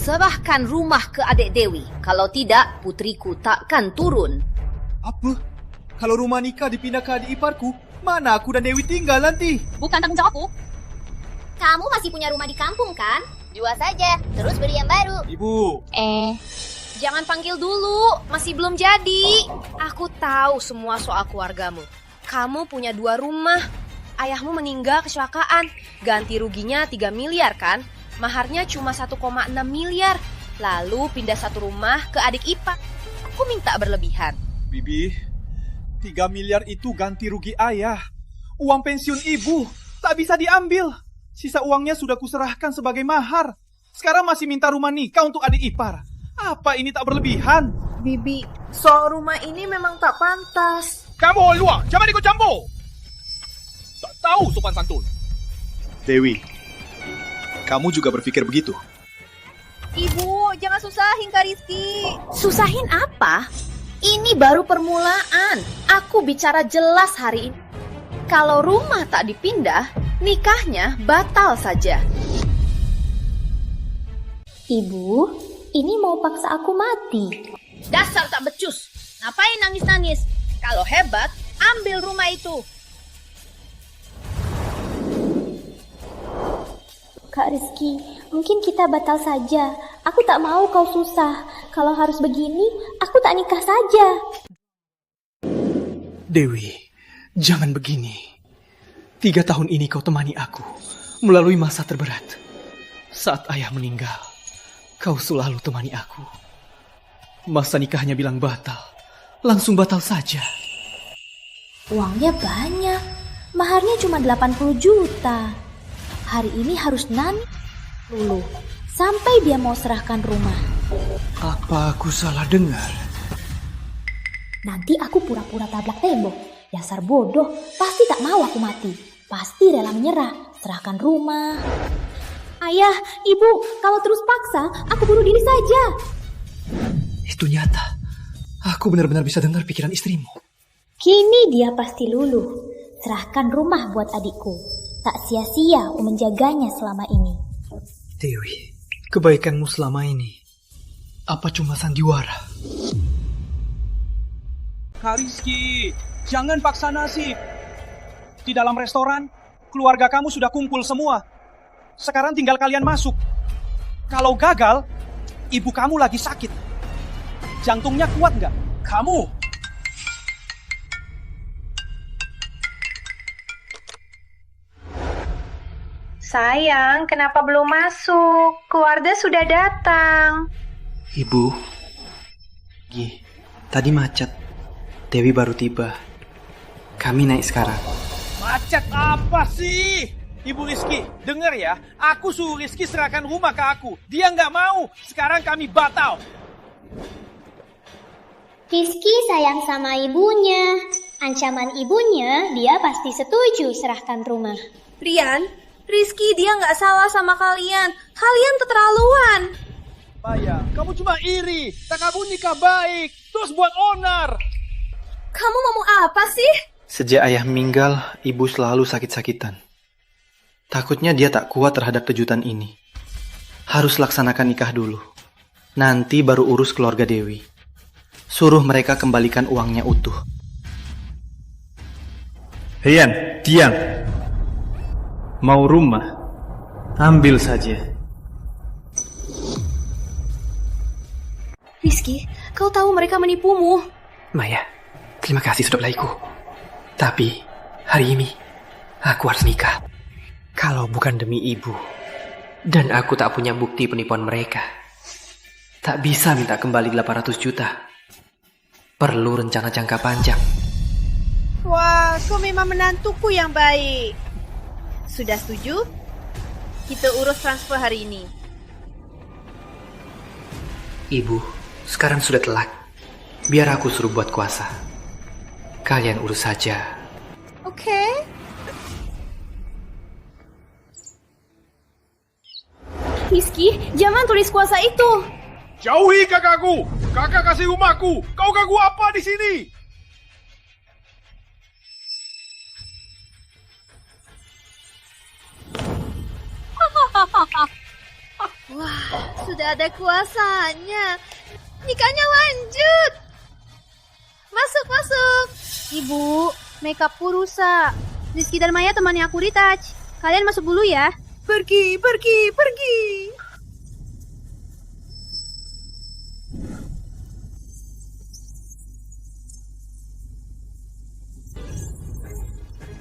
serahkan rumah ke adik Dewi. Kalau tidak, putriku takkan turun. Apa? Kalau rumah nikah dipindah ke adik iparku, mana aku dan Dewi tinggal nanti? Bukan tanggung jawabku. Kamu masih punya rumah di kampung kan? Jual saja, terus beli yang baru. Ibu. Jangan panggil dulu, masih belum jadi. Aku tahu semua soal keluargamu. Kamu punya 2 rumah. Ayahmu meninggal kecelakaan. Ganti ruginya 3 miliar kan? Maharnya cuma 1,6 miliar. Lalu pindah 1 rumah ke adik ipar. Aku minta berlebihan. Bibi, 3 miliar itu ganti rugi ayah. Uang pensiun ibu tak bisa diambil. Sisa uangnya sudah kuserahkan sebagai mahar. Sekarang masih minta rumah nikah untuk adik ipar. Apa ini tak berlebihan? Bibi, soal rumah ini memang tak pantas. Kamu luar, jangan ikut campur. Tak tahu sopan santun. Dewi, kamu juga berpikir begitu? Ibu, jangan susahin Kak Rizky. Susahin apa? Ini baru permulaan. Aku bicara jelas hari ini. Kalau rumah tak dipindah, nikahnya batal saja. Ibu, ini mau paksa aku mati. Dasar tak becus. Ngapain nangis-nangis? Kalau hebat, ambil rumah itu. Kak Rizky, mungkin kita batal saja. Aku tak mau kau susah. Kalau harus begini, aku tak nikah saja. Dewi, jangan begini. 3 tahun ini kau temani aku melalui masa terberat. Saat ayah meninggal, kau selalu temani aku. Masa nikahnya bilang batal, langsung batal saja. Uangnya banyak. Maharnya cuma 80 juta. Hari ini harus dulu sampai dia mau serahkan rumah. Apa aku salah dengar? Nanti aku pura-pura tabrak tembok. Dasar bodoh, pasti tak mau aku mati. Pasti rela menyerah, serahkan rumah. Ayah, ibu, kalau terus paksa, aku bunuh diri saja. Itu nyata. Aku benar-benar bisa dengar pikiran istrimu. Kini dia pasti luluh. Serahkan rumah buat adikku. Tak sia-sia aku menjaganya selama ini. Dewi, kebaikanmu selama ini apa cuma sandiwara? Kak Rizky, jangan paksa nasib. Di dalam restoran, keluarga kamu sudah kumpul semua. Sekarang tinggal kalian masuk. Kalau gagal, ibu kamu lagi sakit. Jantungnya kuat nggak? Kamu. Sayang, kenapa belum masuk? Keluarga sudah datang. Ibu, tadi macet. Dewi baru tiba. Kami naik sekarang. Macet apa sih? Ibu Rizky, dengar ya. Aku suruh Rizky serahkan rumah ke aku. Dia nggak mau. Sekarang kami batal. Rizky sayang sama ibunya. Ancaman ibunya, dia pasti setuju serahkan rumah. Rian, Rizky dia nggak salah sama kalian. Kalian keterlaluan. Maya, kamu cuma iri. Tak kamu nikah baik. Terus buat onar. Kamu ngomong apa sih? Sejak ayah meninggal, ibu selalu sakit-sakitan. Takutnya dia tak kuat terhadap kejutan ini. Harus laksanakan nikah dulu. Nanti baru urus keluarga Dewi. Suruh mereka kembalikan uangnya utuh. Rian, diam. Mau rumah? Ambil saja. Rizky, kau tahu mereka menipumu. Maya, terima kasih sudah belaku. Tapi, hari ini, aku harus nikah. Kalau bukan demi ibu, dan aku tak punya bukti penipuan mereka, tak bisa minta kembali 800 juta. Perlu rencana jangka panjang. Wah, kau memang menantuku yang baik. Sudah setuju? Kita urus transfer hari ini. Ibu, sekarang sudah telat. Biar aku suruh buat kuasa. Kalian urus saja. Oke. Rizky, jangan tulis kuasa itu. Jauhi kakakku. Kakak kasih rumahku. Kau ganggu apa di sini? Wah, Sudah ada kuasanya. Nikahnya lanjut. Masuk, masuk. Ibu, makeupku rusak. Rizky dan Maya temannya aku retouch. Kalian masuk dulu ya. Pergi, pergi, pergi.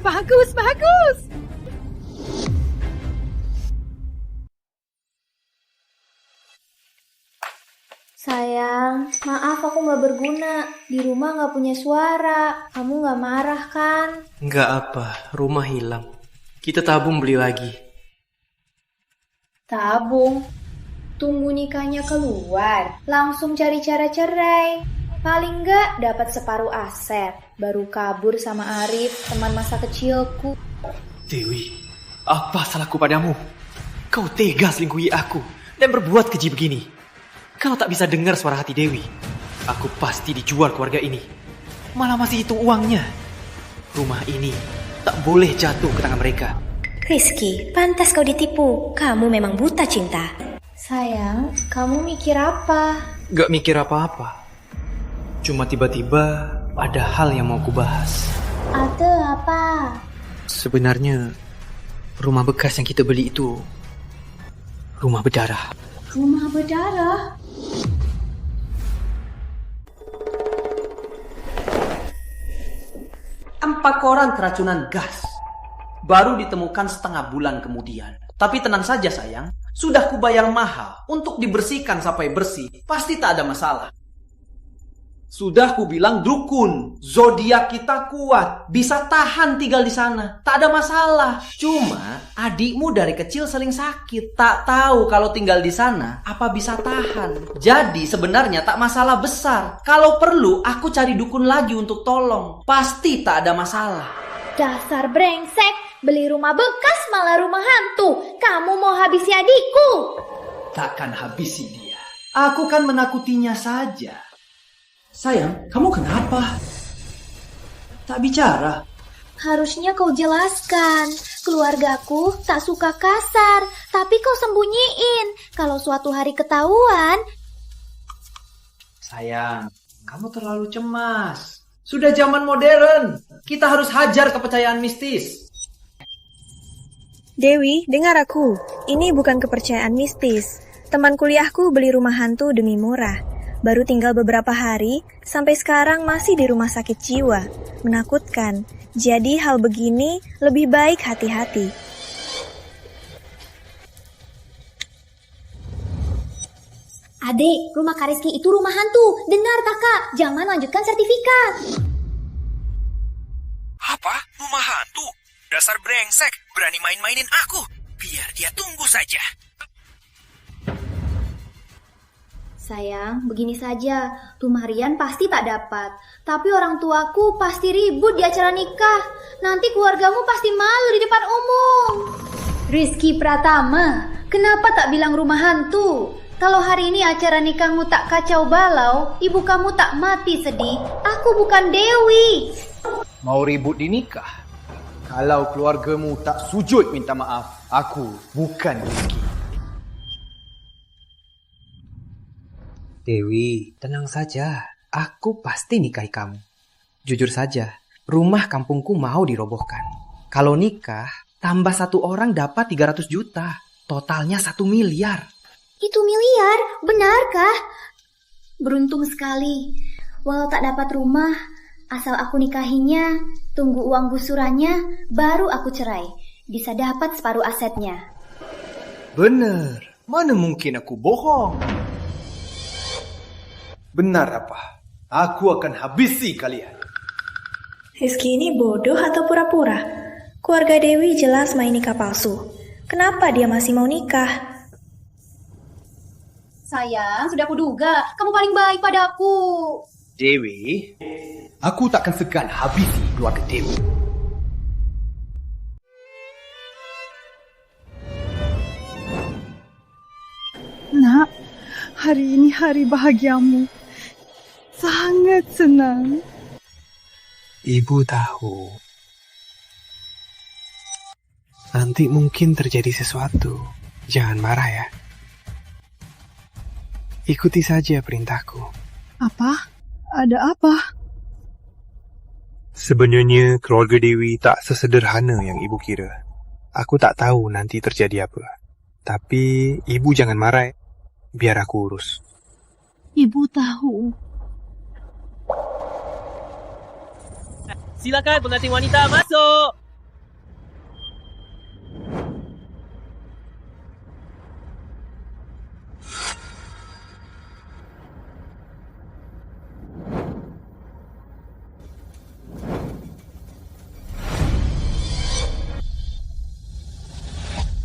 Bagus, bagus. Sayang, maaf aku nggak berguna. Di rumah nggak punya suara. Kamu nggak marah kan? Nggak apa, rumah hilang. Kita tabung beli lagi. Tabung? Tunggu nikahnya keluar. Langsung cari cara cerai. Paling nggak dapat separuh aset. Baru kabur sama Arif, teman masa kecilku. Dewi, apa salahku padamu? Kau tega selingkuhi aku dan berbuat keji begini. Kau tak bisa dengar suara hati Dewi. Aku pasti dijual keluarga ini. Malah masih hitung uangnya. Rumah ini tak boleh jatuh ke tangan mereka. Rizky, pantas kau ditipu. Kamu memang buta cinta. Sayang, kamu mikir apa? Gak mikir apa-apa. Cuma tiba-tiba ada hal yang mau kubahas. Ada apa? Sebenarnya rumah bekas yang kita beli itu rumah berdarah. Rumah berdarah? Empat koran keracunan gas baru ditemukan setengah bulan kemudian. Tapi tenang saja sayang, sudah kubayar mahal untuk dibersihkan sampai bersih. Pasti tak ada masalah. Sudah kubilang dukun, zodiak kita kuat, bisa tahan tinggal di sana, tak ada masalah. Cuma adikmu dari kecil sering sakit, tak tahu kalau tinggal di sana apa bisa tahan. Jadi sebenarnya tak masalah besar. Kalau perlu aku cari dukun lagi untuk tolong, pasti tak ada masalah. Dasar brengsek, beli rumah bekas malah rumah hantu. Kamu mau habisi adikku? Takkan habisi dia. Aku kan menakutinya saja. Sayang, kamu kenapa? Tak bicara. Harusnya kau jelaskan. Keluargaku tak suka kasar, tapi kau sembunyiin. Kalau suatu hari ketahuan... Sayang, kamu terlalu cemas. Sudah zaman modern. Kita harus hajar kepercayaan mistis. Dewi, dengar aku. Ini bukan kepercayaan mistis. Teman kuliahku beli rumah hantu demi murah. Baru tinggal beberapa hari, sampai sekarang masih di rumah sakit jiwa. Menakutkan. Jadi hal begini lebih baik hati-hati. Adik, rumah Kak Rizky itu rumah hantu. Dengar tak Kak, jangan lanjutkan sertifikat. Apa? Rumah hantu? Dasar brengsek, berani main-mainin aku. Biar dia tunggu saja. Sayang, begini saja. Rumah Rian pasti tak dapat. Tapi orang tuaku pasti ribut di acara nikah. Nanti keluargamu pasti malu di depan umum. Rizky Pratama, kenapa tak bilang rumah hantu? Kalau hari ini acara nikahmu tak kacau balau, ibu kamu tak mati sedih, aku bukan Dewi. Mau ribut di nikah? Kalau keluargamu tak sujud minta maaf, aku bukan Rizky. Dewi, tenang saja. Aku pasti nikahi kamu. Jujur saja, rumah kampungku mau dirobohkan. Kalau nikah, tambah satu orang dapat 300 juta. Totalnya 1 miliar. Itu miliar, benarkah? Beruntung sekali. Walau tak dapat rumah, asal aku nikahinya, tunggu uang gusurannya, baru aku cerai. Bisa dapat separuh asetnya. Benar, mana mungkin aku bohong? Benar apa? Aku akan habisi kalian. Rizky ini bodoh atau pura-pura? Keluarga Dewi jelas main nikah palsu. Kenapa dia masih mau nikah? Sayang, sudah kuduga. Kamu paling baik padaku. Dewi, aku takkan segan habisi keluarga Dewi. Nak, hari ini hari bahagiamu. Sangat senang. Ibu tahu. Nanti mungkin terjadi sesuatu. Jangan marah ya. Ikuti saja perintahku. Apa? Ada apa? Sebenarnya keluarga Dewi tak sesederhana yang ibu kira. Aku tak tahu nanti terjadi apa. Tapi ibu jangan marah. Biar aku urus. Ibu tahu. Silakan pengantin wanita masuk.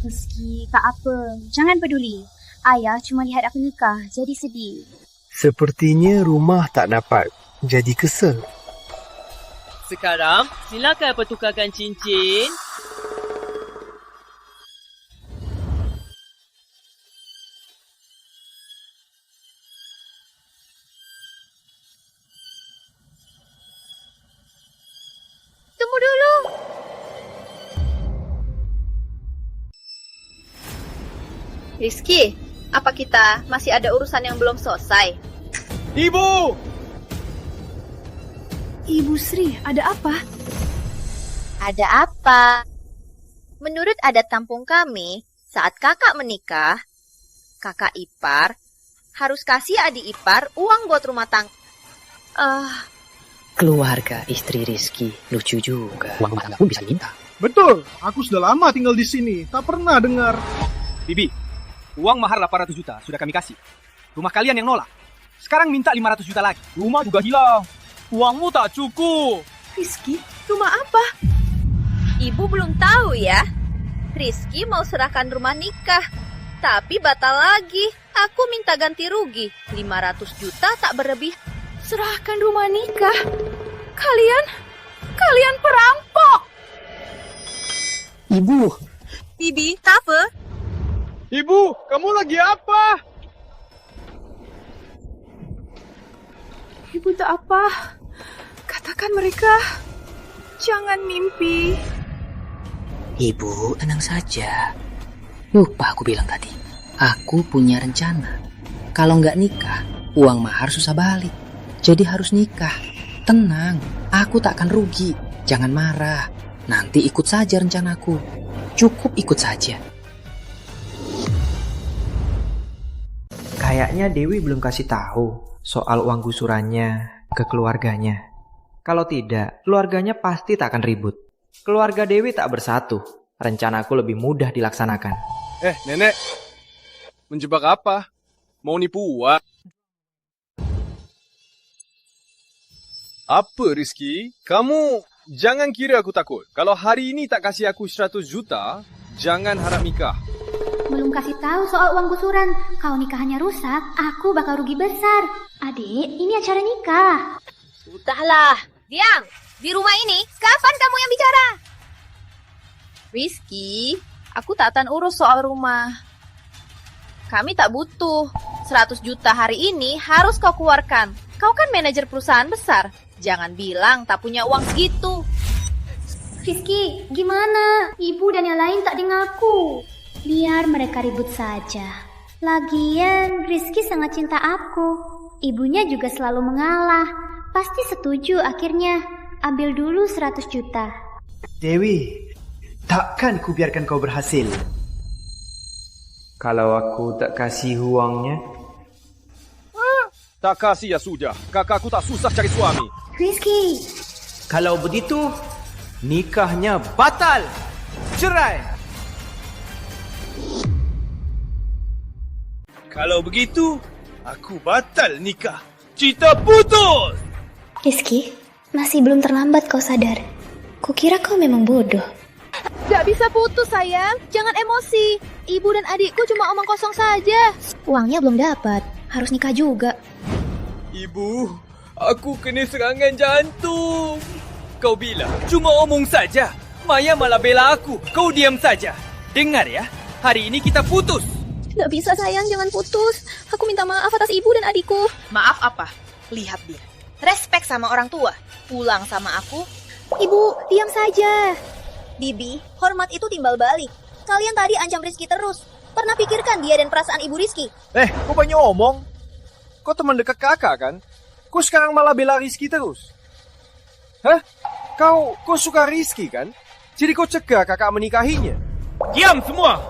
Rizky, tak apa. Jangan peduli. Ayah cuma lihat aku nikah, jadi sedih. Sepertinya rumah tak dapat. Jadi kesel. Sekarang, silakan pertukarkan cincin. Tunggu dulu. Rizky, apa kita masih ada urusan yang belum selesai? Ibu! Ibu Sri, ada apa? Ada apa? Menurut adat kampung kami, saat kakak menikah, kakak ipar harus kasih adik ipar uang buat rumah tangga. Keluarga istri Rizky lucu juga. Uang rumah tangga pun bisa minta. Betul, aku sudah lama tinggal di sini, tak pernah dengar. Bibi, uang mahar 800 juta sudah kami kasih. Rumah kalian yang nolak. Sekarang minta 500 juta lagi. Rumah juga hilang. Uangmu tak cukup. Rizky, rumah apa? Ibu belum tahu ya. Rizky mau serahkan rumah nikah, tapi batal lagi. Aku minta ganti rugi 500 juta tak berlebih. Serahkan rumah nikah? Kalian perampok! Ibu. Bibi, apa? Ibu, kamu lagi apa? Ibu tak apa. Katakan mereka. Jangan mimpi. Ibu, tenang saja. Lupa aku bilang tadi. Aku punya rencana. Kalau nggak nikah, uang mahar susah balik. Jadi harus nikah. Tenang, aku tak akan rugi. Jangan marah. Nanti ikut saja rencanaku. Cukup ikut saja. Kayaknya Dewi belum kasih tahu soal uang gusurannya ke keluarganya. Kalau tidak, keluarganya pasti tak akan ribut. Keluarga Dewi tak bersatu. Rencanaku lebih mudah dilaksanakan. Nenek. Menjebak apa? Mau nipu uang? Apa, Rizky? Kamu jangan kira aku takut. Kalau hari ini tak kasih aku 100 juta, jangan harap nikah. Belum kasih tahu soal uang gusuran. Kalau nikahnya rusak, aku bakal rugi besar. Adik, ini acara nikah. Sudahlah, diam. Di rumah ini, kapan kamu yang bicara? Rizky, aku tak akan urus soal rumah. Kami tak butuh. 100 juta hari ini harus kau keluarkan. Kau kan manajer perusahaan besar. Jangan bilang tak punya uang segitu. Rizky, gimana? Ibu dan yang lain tak dengar aku. Biar mereka ribut saja. Lagian, Rizky sangat cinta aku. Ibunya juga selalu mengalah. Pasti setuju akhirnya. Ambil dulu 100 juta. Dewi, takkan ku biarkan kau berhasil. Kalau aku tak kasih uangnya. Tak kasih ya sudah. Kakakku tak susah cari suami. Rizky. Kalau begitu, nikahnya batal. Cerai. Kalau begitu, aku batal nikah. Kita putus! Rizky, masih belum terlambat kau sadar. Kukira kau memang bodoh. Gak bisa putus sayang, jangan emosi. Ibu dan adikku cuma omong kosong saja. Uangnya belum dapat, harus nikah juga. Ibu, aku kena serangan jantung. Kau bilang cuma omong saja. Maya malah bela aku. Kau diam saja. Dengar ya, hari ini kita putus. Gak bisa sayang, jangan putus. Aku minta maaf atas ibu dan adikku. Maaf apa? Lihat dia. Respek sama orang tua. Pulang sama aku. Ibu, diam saja. Bibi, hormat itu timbal balik. Kalian tadi ancam Rizky terus. Pernah pikirkan dia dan perasaan ibu Rizky? Kau banyak omong. kau teman dekat kakak kan? Kau sekarang malah bela Rizky terus. Hah? Kau suka Rizky kan? Jadi kau cegah kakak menikahinya. Diam semua!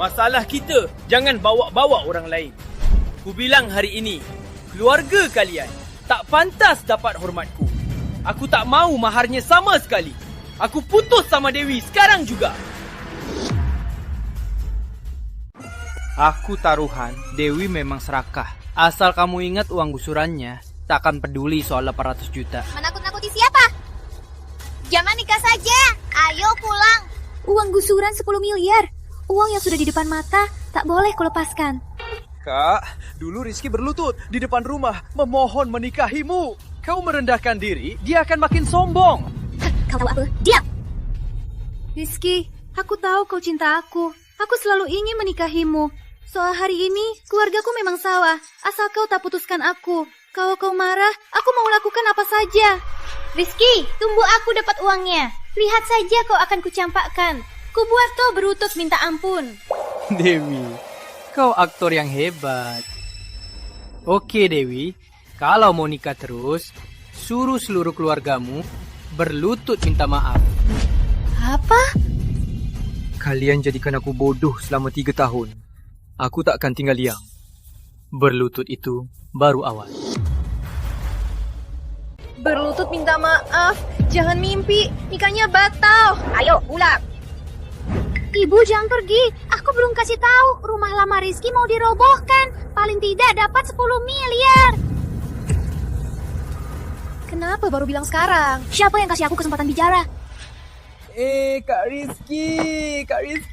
Masalah kita jangan bawa-bawa orang lain. Ku bilang hari ini, keluarga kalian tak pantas dapat hormatku. Aku tak mau maharnya sama sekali. Aku putus sama Dewi sekarang juga. Aku taruhan Dewi memang serakah. Asal kamu ingat uang gusurannya, tak akan peduli soal 800 juta. Menakut-nakuti siapa? Jangan nikah saja. Ayo pulang. Uang gusuran 10 miliar. Uang yang sudah di depan mata, tak boleh kau lepaskan. Kak, dulu Rizky berlutut di depan rumah memohon menikahimu. Kau merendahkan diri, dia akan makin sombong. Kau tahu apa? Diam! Rizky, aku tahu kau cinta aku. Aku selalu ingin menikahimu. Soal hari ini, keluargaku memang salah. Asal kau tak putuskan aku. Kalau kau marah, aku mau lakukan apa saja. Rizky, tunggu aku dapat uangnya. Lihat saja kau akan kucampakkan. Kubuat kau berlutut minta ampun. Dewi, kau aktor yang hebat. Oke Dewi, kalau mau nikah terus, suruh seluruh keluargamu berlutut minta maaf. Apa? Kalian jadikan aku bodoh selama 3 tahun. Aku tak akan tinggal diam. Berlutut itu baru awal. Berlutut minta maaf. Jangan mimpi. Nikahnya batal. Ayo pulang. Ibu jangan pergi. Aku belum kasih tahu. Rumah lama Rizky mau dirobohkan. Paling tidak dapat 10 miliar. Kenapa baru bilang sekarang? Siapa yang kasih aku kesempatan bicara? Kak Rizky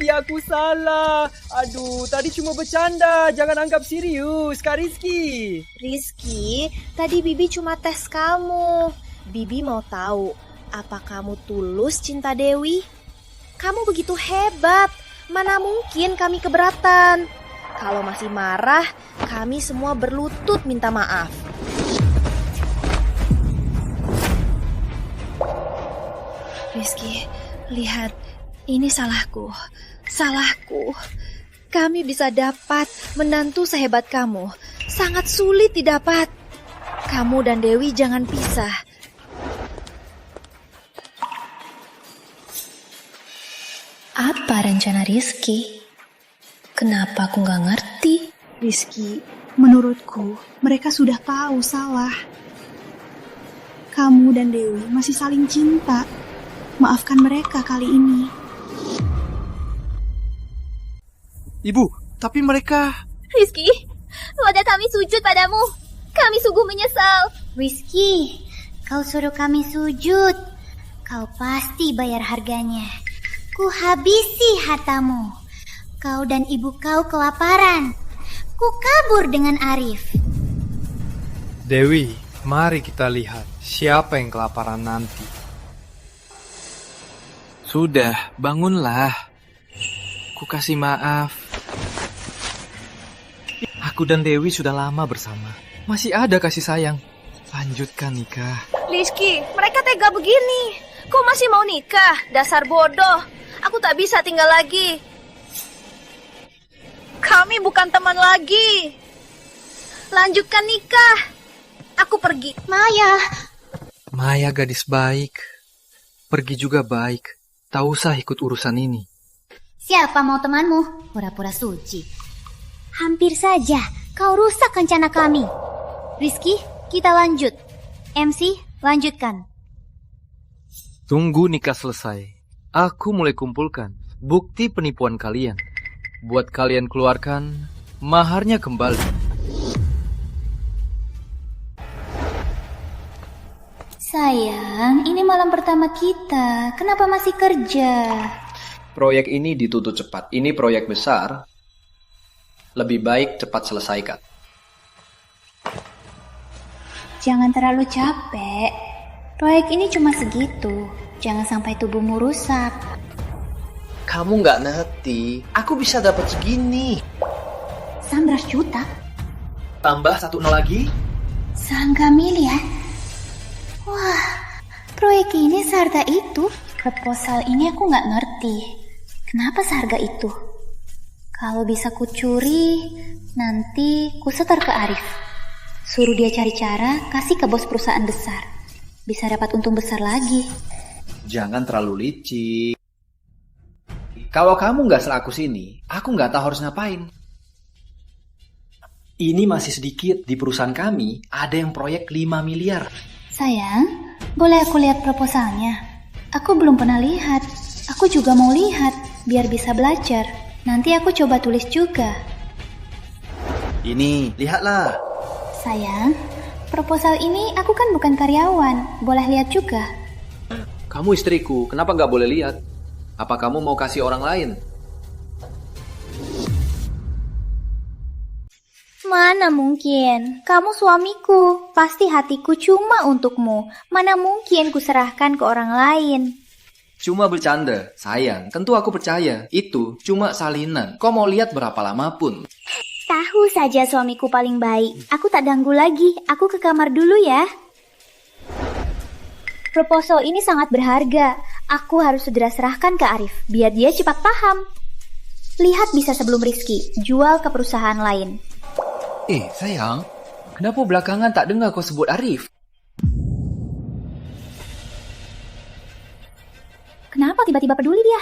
aku salah. Aduh, tadi cuma bercanda, jangan anggap serius, Kak Rizky. Rizky, tadi Bibi cuma tes kamu. Bibi mau tahu, apa kamu tulus cinta Dewi? Kamu begitu hebat, mana mungkin kami keberatan. Kalau masih marah, kami semua berlutut minta maaf. Rizky, lihat, ini salahku. Kami bisa dapat menantu sehebat kamu. Sangat sulit didapat. Kamu dan Dewi jangan pisah. Apa rencana Rizky? Kenapa aku nggak ngerti? Rizky, menurutku mereka sudah tahu salah. Kamu dan Dewi masih saling cinta. Maafkan mereka kali ini. Ibu, tapi mereka... Rizky, wadah kami sujud padamu. Kami sungguh menyesal. Rizky, kau suruh kami sujud. Kau pasti bayar harganya. Ku habisi hartamu. Kau dan ibu kau kelaparan. Ku kabur dengan Arif. Dewi, mari kita lihat siapa yang kelaparan nanti. Sudah, bangunlah. Ku kasih maaf. Aku dan Dewi sudah lama bersama. Masih ada kasih sayang. Lanjutkan nikah. Rizky, mereka tega begini. Kau masih mau nikah? Dasar bodoh. Aku tak bisa tinggal lagi. Kami bukan teman lagi. Lanjutkan nikah. Aku pergi. Maya gadis baik. Pergi juga baik. Tak usah ikut urusan ini. Siapa mau temanmu? Pura-pura suci. Hampir saja kau rusak rencana kami. Rizky, kita lanjut. MC, lanjutkan. Tunggu nikah selesai. Aku mulai kumpulkan bukti penipuan kalian. Buat kalian keluarkan maharnya kembali. Sayang, ini malam pertama kita. Kenapa masih kerja? Proyek ini ditutup cepat. Ini proyek besar. Lebih baik cepat selesaikan. Jangan terlalu capek. Proyek ini cuma segitu. Jangan sampai tubuhmu rusak. Kamu nggak ngerti. Aku bisa dapat segini. 19 juta? Tambah 1 nol lagi. 9 miliar? Wah, proyek ini seharga itu. Proposal ini aku nggak ngerti. Kenapa seharga itu? Kalau bisa kucuri, nanti ku setor ke Arif. Suruh dia cari cara kasih ke bos perusahaan besar. Bisa dapat untung besar lagi. Jangan terlalu licik. Kalau kamu nggak selaku sini, aku nggak tahu harus ngapain. Ini masih sedikit. Di perusahaan kami ada yang proyek 5 miliar. Sayang, boleh aku lihat proposalnya? Aku belum pernah lihat. Aku juga mau lihat, biar bisa belajar. Nanti aku coba tulis juga. Ini, lihatlah. Sayang, proposal ini aku kan bukan karyawan. Boleh lihat juga? Kamu istriku, kenapa nggak boleh lihat? Apa kamu mau kasih orang lain? Mana mungkin? Kamu suamiku. Pasti hatiku cuma untukmu. Mana mungkin kuserahkan ke orang lain? Cuma bercanda. Sayang, tentu aku percaya. Itu cuma salinan. Kau mau lihat berapa lama pun. Tahu saja suamiku paling baik. Aku tak ganggu lagi. Aku ke kamar dulu ya. Proposal ini sangat berharga. Aku harus segera serahkan ke Arif, biar dia cepat paham. Lihat bisa sebelum Rizky jual ke perusahaan lain. Sayang, kenapa belakangan tak dengar kau sebut Arif? Kenapa tiba-tiba peduli dia?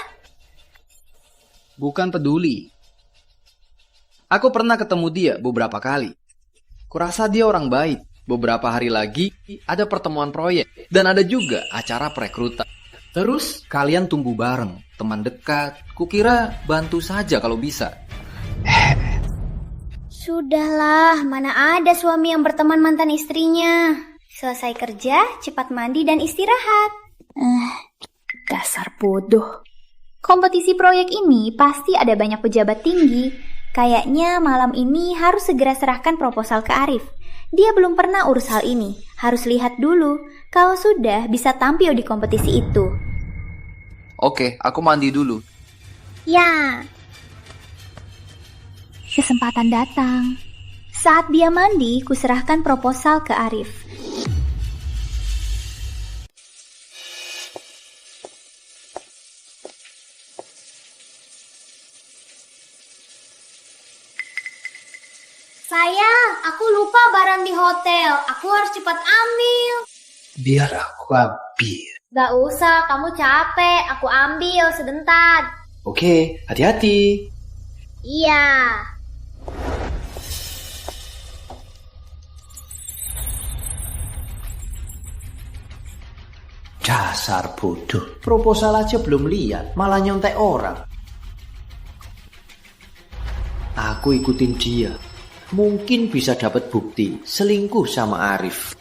Bukan peduli. Aku pernah ketemu dia beberapa kali. Kurasa dia orang baik. Beberapa hari lagi ada pertemuan proyek dan ada juga acara perekrutan. Terus kalian tumbuh bareng, teman dekat. Kukira bantu saja kalau bisa. Sudahlah, mana ada suami yang berteman mantan istrinya. Selesai kerja, cepat mandi dan istirahat. Dasar bodoh. Kompetisi proyek ini pasti ada banyak pejabat tinggi. Kayaknya malam ini harus segera serahkan proposal ke Arif. Dia belum pernah urus hal ini. Harus lihat dulu. Kalau sudah, bisa tampil di kompetisi itu. Oke, aku mandi dulu. Ya. Kesempatan datang. Saat dia mandi, kuserahkan proposal ke Arif. Sayang, aku lupa barang di hotel. Aku harus cepat ambil. Biar aku ambil. Gak usah, kamu capek. Aku ambil sebentar. Oke, hati-hati. Iya. Dasar bodoh. Proposal aja belum lihat, malah nyontek orang. Aku ikutin dia. Mungkin bisa dapat bukti selingkuh sama Arif.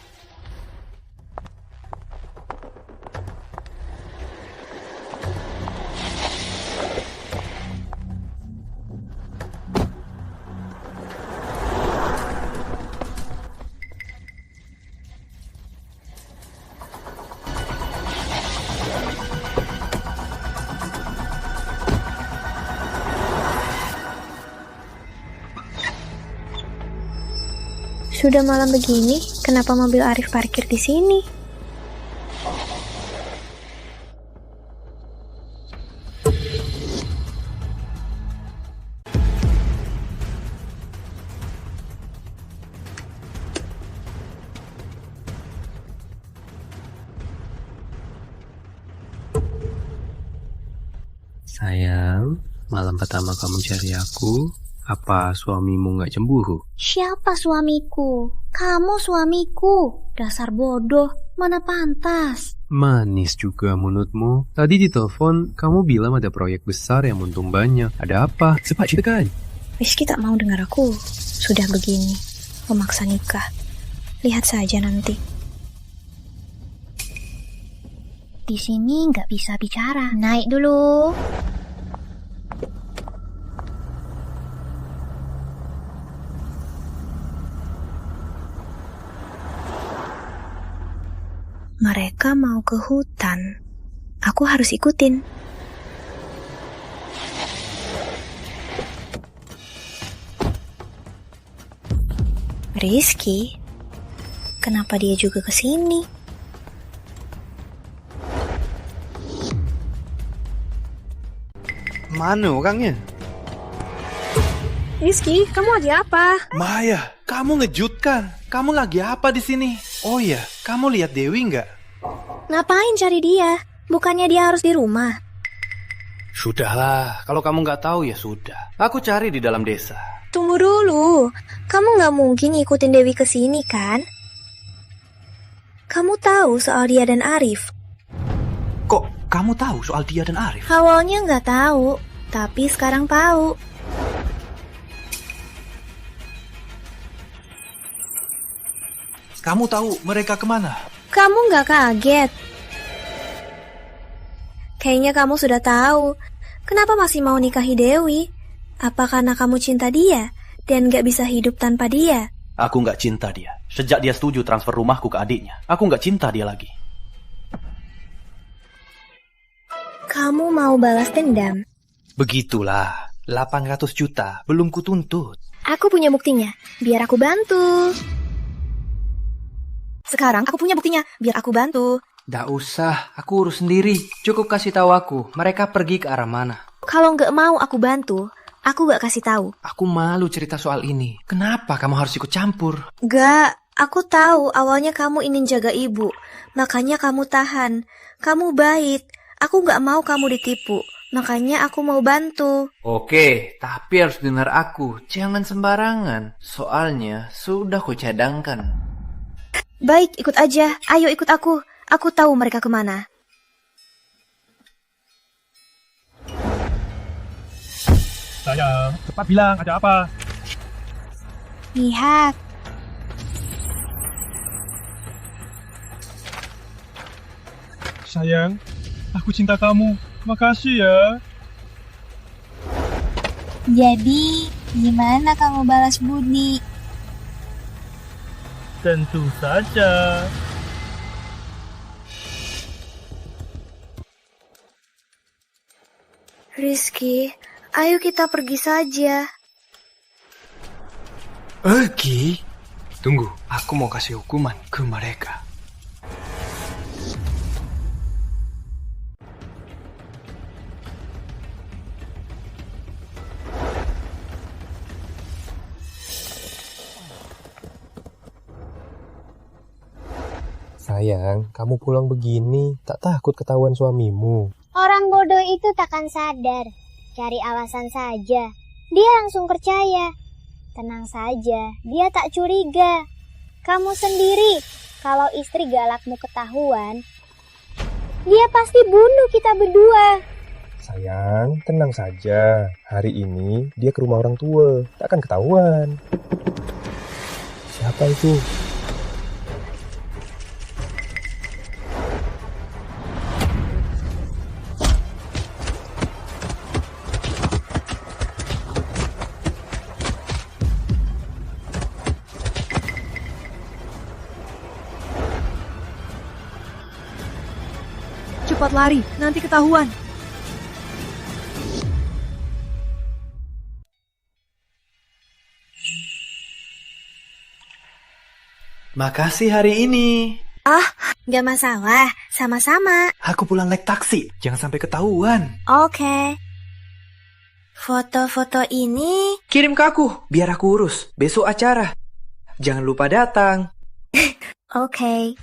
Sudah malam begini, kenapa mobil Arif parkir di sini? Sayang, malam pertama kamu cari aku, apa suamimu nggak cemburu? Siapa suamiku? Kamu suamiku. Dasar bodoh, mana pantas. Manis juga mulutmu. Tadi di telepon, kamu bilang ada proyek besar yang untung banyak. Ada apa? Cepat ceritakan. Rizky tak mau dengar aku. Sudah begini, memaksa nikah. Lihat saja nanti. Di sini nggak bisa bicara. Naik dulu. Mereka mau ke hutan. Aku harus ikutin. Rizky? Kenapa dia juga ke sini? Mana orangnya? Rizky, kamu lagi apa? Maya, kamu ngejutkan. Kamu lagi apa di sini? Oh ya, kamu lihat Dewi nggak? Ngapain cari dia? Bukannya dia harus di rumah? Sudahlah, kalau kamu nggak tahu ya sudah. Aku cari di dalam desa. Tunggu dulu, kamu nggak mungkin ikutin Dewi ke sini kan? Kamu tahu soal dia dan Arif? Kok kamu tahu soal dia dan Arif? Awalnya nggak tahu, tapi sekarang tahu. Kamu tahu mereka kemana? Kamu nggak kaget? Kayaknya kamu sudah tahu. Kenapa masih mau nikahi Dewi? Apa karena kamu cinta dia dan nggak bisa hidup tanpa dia? Aku nggak cinta dia. Sejak dia setuju transfer rumahku ke adiknya, aku nggak cinta dia lagi. Kamu mau balas dendam? Begitulah, 800 juta belum kutuntut. Aku punya buktinya, biar aku bantu. Sekarang aku punya buktinya, biar aku bantu. Nggak usah, aku urus sendiri. Cukup kasih tahu aku, mereka pergi ke arah mana. Kalau nggak mau aku bantu, aku nggak kasih tahu. Aku malu cerita soal ini. Kenapa kamu harus ikut campur? Nggak, aku tahu awalnya kamu ingin jaga ibu. Makanya kamu tahan. Kamu baik. Aku nggak mau kamu ditipu. Makanya aku mau bantu. Oke, tapi harus dengar aku. Jangan sembarangan. Soalnya sudah kucadangkan. Baik, ikut aja. Ayo ikut aku. Aku tahu mereka kemana. Sayang, cepat bilang ada apa? Lihat. Sayang, aku cinta kamu. Makasih ya. Jadi, gimana kamu balas budi? Tentu saja. Rizky, ayo kita pergi saja. Pergi? Tunggu, aku mau kasih hukuman ke mereka. Sayang, kamu pulang begini, tak takut ketahuan suamimu. Orang bodoh itu takkan sadar. Cari alasan saja. Dia langsung percaya. Tenang saja, dia tak curiga. Kamu sendiri, kalau istri galakmu ketahuan, dia pasti bunuh kita berdua. Sayang, tenang saja. Hari ini dia ke rumah orang tua, takkan ketahuan. Siapa itu? Cepat lari, nanti ketahuan. Makasih hari ini. Ah, nggak masalah. Sama-sama. Aku pulang naik taksi. Jangan sampai ketahuan. Oke. Foto-foto ini... Kirim ke aku, biar aku urus. Besok acara. Jangan lupa datang. Oke.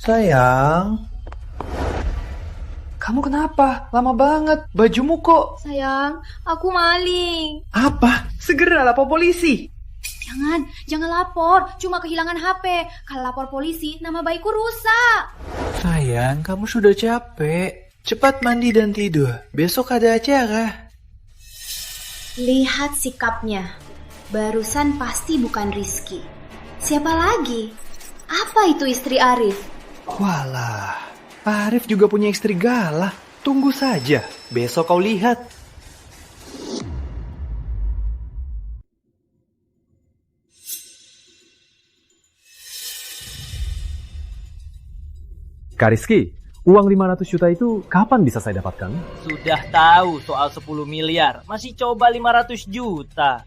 Sayang. Kamu kenapa? Lama banget. Bajumu kok. Sayang, aku maling. Apa? Segera lapor polisi. Jangan lapor. Cuma kehilangan HP. Kalau lapor polisi, nama baikku rusak. Sayang, kamu sudah capek. Cepat mandi dan tidur. Besok ada acara. Lihat sikapnya. Barusan pasti bukan Rizky. Siapa lagi? Apa itu istri Arif? Walah, Arif juga punya istri galah. Tunggu saja, besok kau lihat. Kak Rizky, uang 500 juta itu kapan bisa saya dapatkan? Sudah tahu soal 10 miliar, masih coba 500 juta.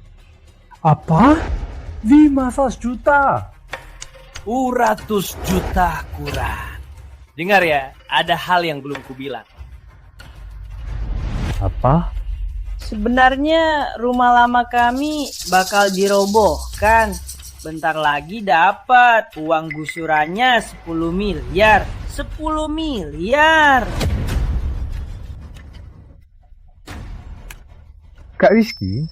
Apa? 500 juta? 100 juta kurang. Dengar ya, ada hal yang belum kubilang. Apa? Sebenarnya rumah lama kami bakal dirobohkan. Bentar lagi dapat uang gusurannya 10 miliar. 10 miliar. Kak Rizky,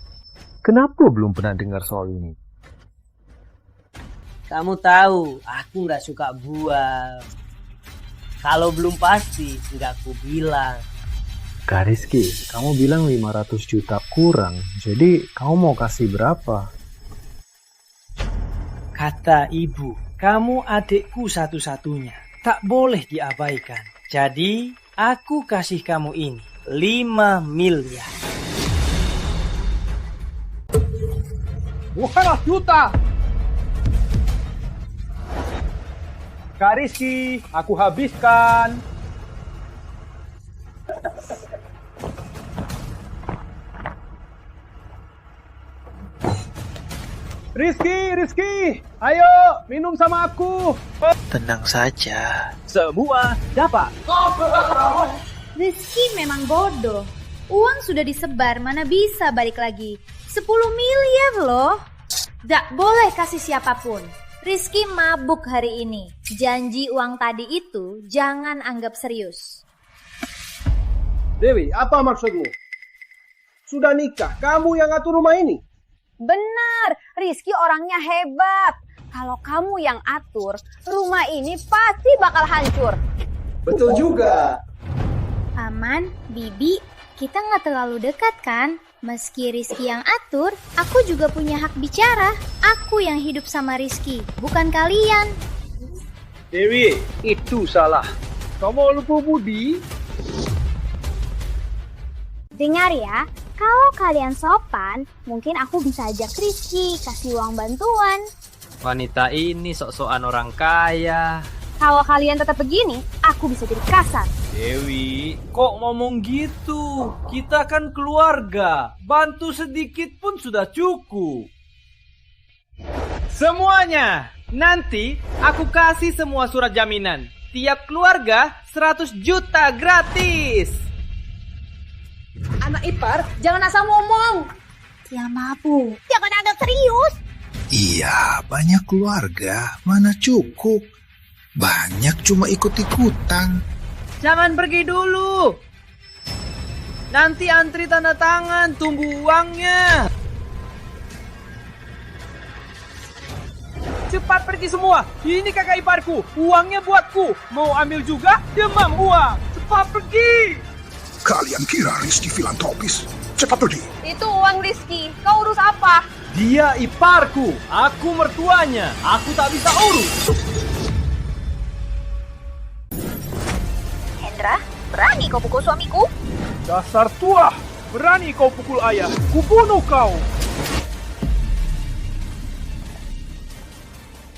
kenapa belum pernah dengar soal ini? Kamu tahu, aku nggak suka buang. Kalau belum pasti, nggak aku bilang. Kak Rizky, kamu bilang 500 juta kurang. Jadi kamu mau kasih berapa? Kata ibu, kamu adikku satu-satunya. Tak boleh diabaikan. Jadi, aku kasih kamu ini 5 miliar. 200 juta. Kak Rizky, aku habiskan. Rizky, ayo minum sama aku. Tenang saja. Semua dapat. Rizky memang bodoh. Uang sudah disebar, mana bisa balik lagi. 10 miliar loh. Gak boleh kasih siapapun. Rizky mabuk hari ini. Janji uang tadi itu jangan anggap serius. Dewi, apa maksudmu? Sudah nikah, kamu yang atur rumah ini? Benar, Rizky orangnya hebat. Kalau kamu yang atur, rumah ini pasti bakal hancur. Betul juga. Aman, Bibi, kita nggak terlalu dekat kan? Meski Rizky yang atur, aku juga punya hak bicara. Aku yang hidup sama Rizky, bukan kalian. Dewi, itu salah. Kamu lupa budi. Dengar ya, kalau kalian sopan, mungkin aku bisa ajak Rizky kasih uang bantuan. Wanita ini sok-sokan orang kaya. Kalau kalian tetap begini, aku bisa jadi kasar. Dewi, kok ngomong gitu? Kita kan keluarga. Bantu sedikit pun sudah cukup. Semuanya, nanti aku kasih semua surat jaminan. Tiap keluarga 100 juta gratis. Anak ipar, jangan asal ngomong. Ya mabuk. Jangan anggap serius. Iya, banyak keluarga, mana cukup. Banyak cuma ikut-ikutan. Jangan pergi dulu. Nanti antri tanda tangan, tunggu uangnya. Cepat pergi semua. Ini kakak iparku. Uangnya buatku. Mau ambil juga? Demam uang. Cepat pergi. Kalian kira Rizky filantropis? Cepat pergi. Itu uang Rizky, kau urus apa? Dia iparku. Aku mertuanya. Aku tak bisa urus. Hendra, berani kau pukul suamiku? Dasar tua, berani kau pukul ayah. Kubunuh kau.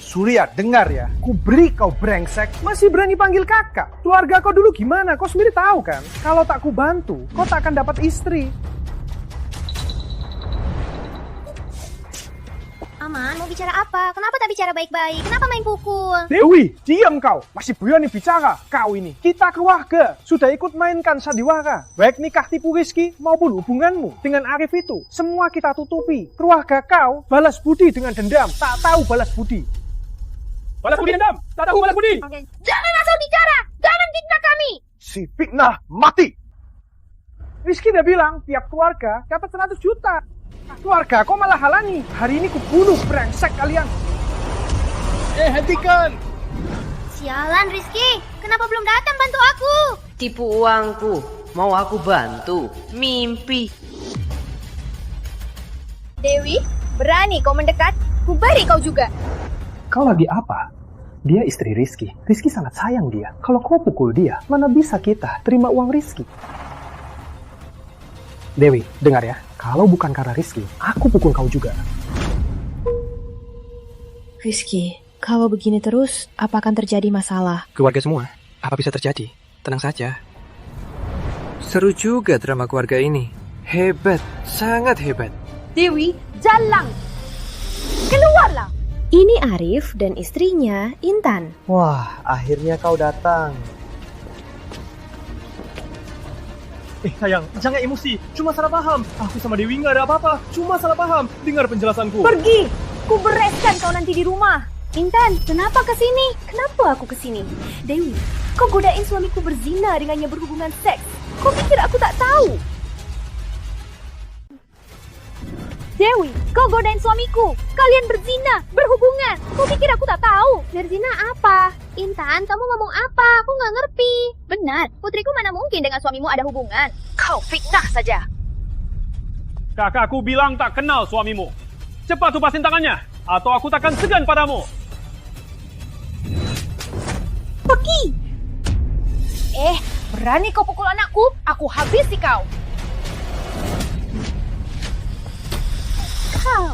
Surya, dengar ya. Ku beri kau brengsek, masih berani panggil kakak. Keluarga kau dulu gimana? Kau sendiri tahu kan? Kalau tak ku bantu, kau tak akan dapat istri. Aman, mau bicara apa? Kenapa tak bicara baik-baik? Kenapa main pukul? Dewi, diam kau. Masih berani bicara. Kau ini, kita keluarga. Sudah ikut mainkan sandiwara. Baik nikah tipu Rizky maupun hubunganmu dengan Arif itu. Semua kita tutupi. Keluarga kau balas budi dengan dendam. Tak tahu balas budi. Balas budi dendam. Tak tahu balas budi. Jangan asal bicara. Jangan fitnah kami. Si fitnah mati. Rizky udah bilang tiap keluarga dapat 100 juta. Keluarga kau malah halangi. Hari ini kubunuh brengsek kalian. Hentikan. Sialan Rizky, kenapa belum datang bantu aku? Tipu uangku. Mau aku bantu? Mimpi. Dewi, berani kau mendekat? Kubari kau juga. Kau lagi apa? Dia istri Rizky. Rizky sangat sayang dia. Kalau kau pukul dia, mana bisa kita terima uang Rizky? Dewi, dengar ya. Kalau bukan karena Rizky, aku pukul kau juga. Rizky, kalau begini terus, apa akan terjadi masalah? Keluarga semua, apa bisa terjadi? Tenang saja. Seru juga drama keluarga ini. Hebat, sangat hebat. Dewi, jalan. Ini Arif dan istrinya, Intan. Wah, akhirnya kau datang. Sayang, jangan emosi. Cuma salah paham. Aku sama Dewi nggak ada apa-apa. Cuma salah paham. Dengar penjelasanku. Pergi! Ku bereskan kau nanti di rumah. Intan, kenapa kesini? Kenapa aku kesini? Dewi, kau godain suamiku berzina dengannya berhubungan seks. Kau pikir aku tak tahu? Dewi, kau godain suamiku. Kalian berzina, berhubungan. Kau pikir aku tak tahu? Berzina apa? Intan, kamu ngomong apa? Aku nggak ngerti. Benar, putriku mana mungkin dengan suamimu ada hubungan. Kau fitnah saja. Kakakku bilang tak kenal suamimu. Cepat tupasin tangannya, atau aku takkan segan padamu. Pergi! Berani kau pukul anakku? Aku habisi kau. Kau.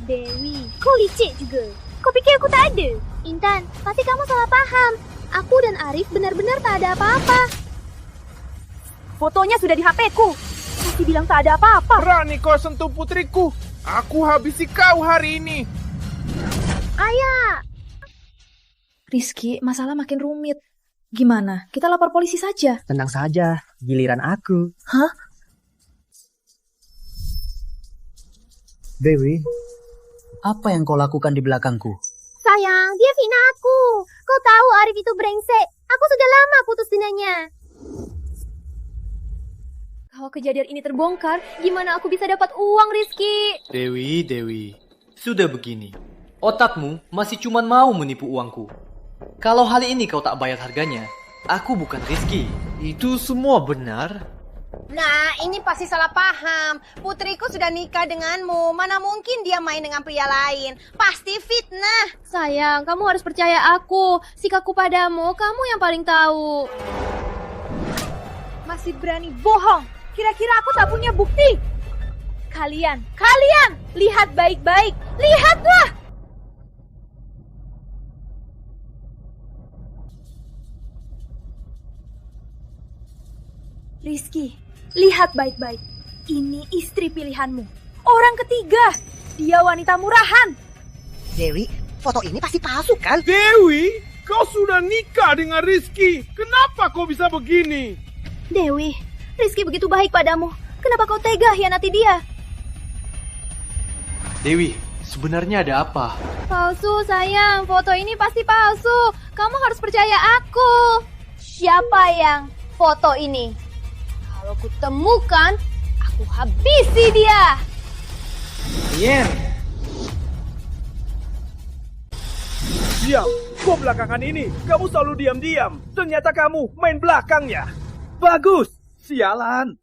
Dewi, kau licik juga. Kau pikir aku tak ada? Intan, pasti kamu salah paham. Aku dan Arif benar-benar tak ada apa-apa. Fotonya sudah di HP-ku. Masih bilang tak ada apa-apa. Berani kau sentuh putriku. Aku habisi kau hari ini. Ayah! Rizky, masalah makin rumit. Gimana? Kita lapor polisi saja. Tenang saja, giliran aku. Hah? Dewi, apa yang kau lakukan di belakangku? Sayang, dia fitnah aku. Kau tahu Arif itu brengsek. Aku sudah lama putus dengannya. Kalau kejadian ini terbongkar, gimana aku bisa dapat uang, Rizky? Dewi, sudah begini. Otakmu masih cuma mau menipu uangku. Kalau hal ini kau tak bayar harganya, aku bukan Rizky. Itu semua benar. Nah, ini pasti salah paham. Putriku sudah nikah denganmu. Mana mungkin dia main dengan pria lain? Pasti fitnah. Sayang, kamu harus percaya aku. Sikapku padamu, kamu yang paling tahu. Masih berani bohong. Kira-kira aku tak punya bukti? Kalian, lihat baik-baik. Lihatlah! Rizky, lihat baik-baik. Ini istri pilihanmu. Orang ketiga. Dia wanita murahan. Dewi, foto ini pasti palsu kan? Dewi, kau sudah nikah dengan Rizky. Kenapa kau bisa begini? Dewi, Rizky begitu baik padamu. Kenapa kau tega hianati dia? Dewi, sebenarnya ada apa? Palsu, sayang. Foto ini pasti palsu. Kamu harus percaya aku. Siapa yang foto ini? Kalau ku temukan, aku habisi dia. Yen. Diam, kau belakangan ini. Kamu selalu diam-diam. Ternyata kamu main belakangnya. Bagus. Sialan.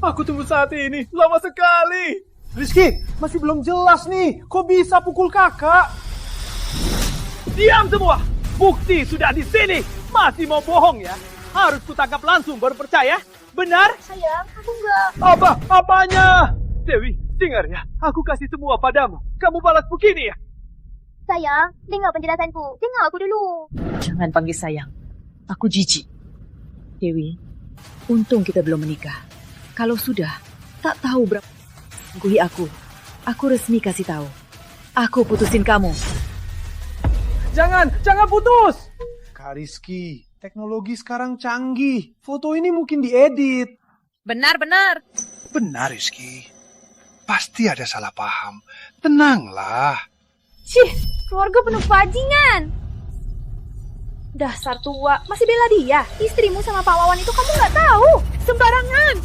Aku tunggu saat ini. Lama sekali. Rizky, masih belum jelas nih. Kok bisa pukul kakak? Diam semua. Bukti sudah di sini. Masih mau bohong ya? Harus kutangkap langsung baru percaya. Benar? Sayang, aku enggak. Apanya? Dewi, dengar ya. Aku kasih semua padamu. Kamu balas begini ya? Sayang, dengar penjelasanku. Dengar aku dulu. Jangan panggil sayang. Aku jijik. Dewi, untung kita belum menikah. Kalau sudah, tak tahu berapa menggui aku. Aku resmi kasih tahu. Aku putusin kamu. Jangan putus! Kak Rizky, teknologi sekarang canggih. Foto ini mungkin diedit. Benar. Benar, Rizky. Pasti ada salah paham. Tenanglah. Cih, keluarga penuh bajingan. Dasar tua, masih bela dia. Istrimu sama Pak Wawan itu kamu nggak tahu. Sembarangan.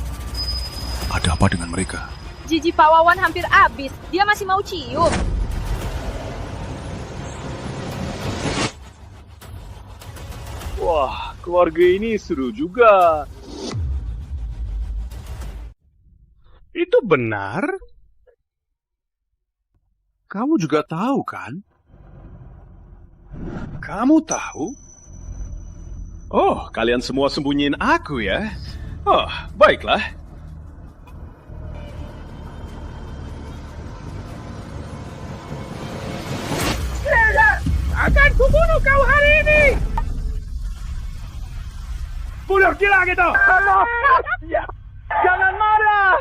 Ada apa dengan mereka? Jiji Pak Wawan hampir habis. Dia masih mau cium. Wah, keluarga ini seru juga. Itu benar? Kamu juga tahu kan? Kamu tahu? Oh, kalian semua sembunyiin aku ya? Oh, baiklah. Akan kubunuh kau hari ini! Bunuh gila gitu! Ya. Jangan marah!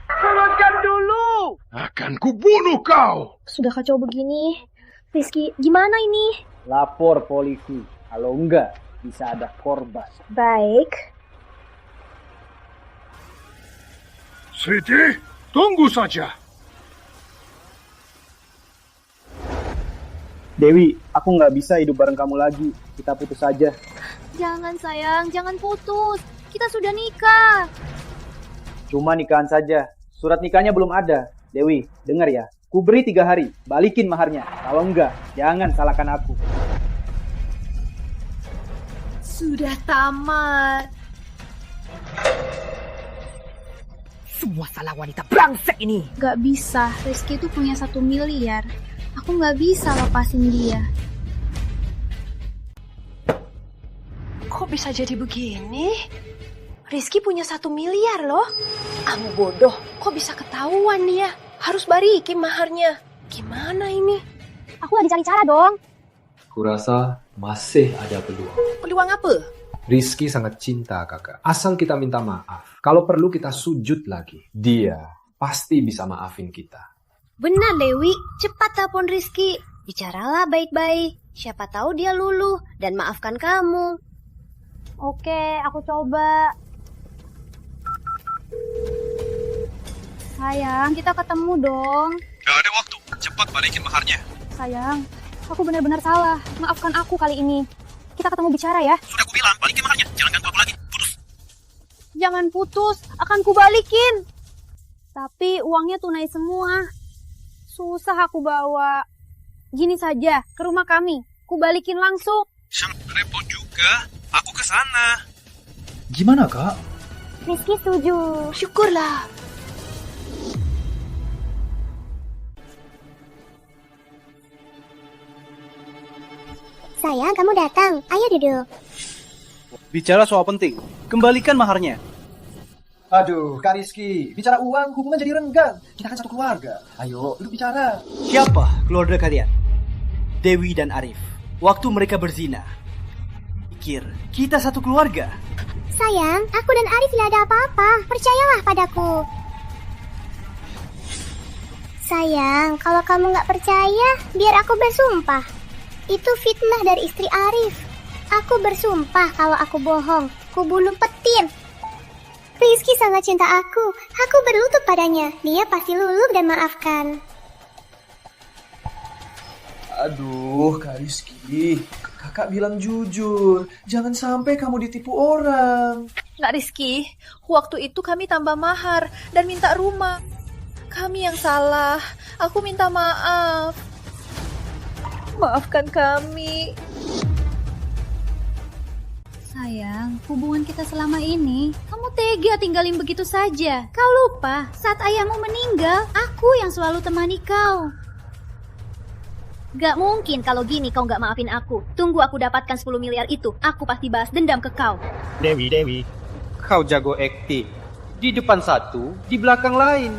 Turunkan dulu! Akan kubunuh kau. Sudah kacau begini. Rizky, gimana ini? Lapor polisi. Kalau enggak, bisa ada korban. Baik. Sweetie, tunggu saja. Dewi, aku nggak bisa hidup bareng kamu lagi. Kita putus saja. Jangan sayang, jangan putus. Kita sudah nikah. Cuma nikahan saja. Surat nikahnya belum ada. Dewi, dengar ya. Ku beri 3 hari. Balikin maharnya. Kalau enggak, jangan salahkan aku. Sudah tamat. Semua salah wanita brengsek ini. Gak bisa, Rizky itu punya 1 miliar. Aku gak bisa lepasin dia. Kok bisa jadi begini? Rizky punya 1 miliar loh. Kamu bodoh, kok bisa ketahuan dia? Harus balikin maharnya. Gimana ini? Aku lagi cari cara dong. Kurasa masih ada peluang. Peluang apa? Rizky sangat cinta kakak. Asal kita minta maaf. Kalau perlu kita sujud lagi. Dia pasti bisa maafin kita. Benar Dewi, cepat telepon Rizky. Bicaralah baik-baik. Siapa tahu dia luluh dan maafkan kamu. Oke, aku coba. Sayang, kita ketemu dong. Gak ada waktu, cepat balikin maharnya. Sayang, aku benar-benar salah. Maafkan aku kali ini. Kita ketemu bicara ya. Sudah aku bilang, balikin maharnya. Jangan ganggu aku lagi, putus. Jangan putus, akan kubalikin. Tapi uangnya tunai semua. Susah aku bawa. Gini saja, ke rumah kami. Kubalikin langsung. Sangat repot juga. Aku ke sana. Gimana, Kak? Rizky setuju. Syukurlah. Sayang, kamu datang. Ayo duduk. Bicara soal penting. Kembalikan maharnya. Aduh, Kak Rizky, bicara uang hubungan jadi renggang. Kita kan satu keluarga. Ayo, duduk bicara. Siapa keluarga kalian? Dewi dan Arif. Waktu mereka berzina. Pikir, kita satu keluarga. Sayang, aku dan Arif tidak ada apa-apa. Percayalah padaku. Sayang, kalau kamu nggak percaya, biar aku bersumpah. Itu fitnah dari istri Arif. Aku bersumpah kalau aku bohong, ku bunuh petir. Rizky sangat cinta aku. Aku berlutut padanya. Dia pasti luluh dan maafkan. Aduh, Kak Rizky. Kakak bilang jujur. Jangan sampai kamu ditipu orang. Nggak Rizky, waktu itu kami tambah mahar dan minta rumah. Kami yang salah. Aku minta maaf. Maafkan kami. Sayang, hubungan kita selama ini, kamu tega tinggalin begitu saja. Kau lupa, saat ayahmu meninggal, aku yang selalu temani kau. Gak mungkin kalau gini kau gak maafin aku. Tunggu aku dapatkan 10 miliar itu, aku pasti balas dendam ke kau. Dewi, kau jago acting. Di depan satu, di belakang lain.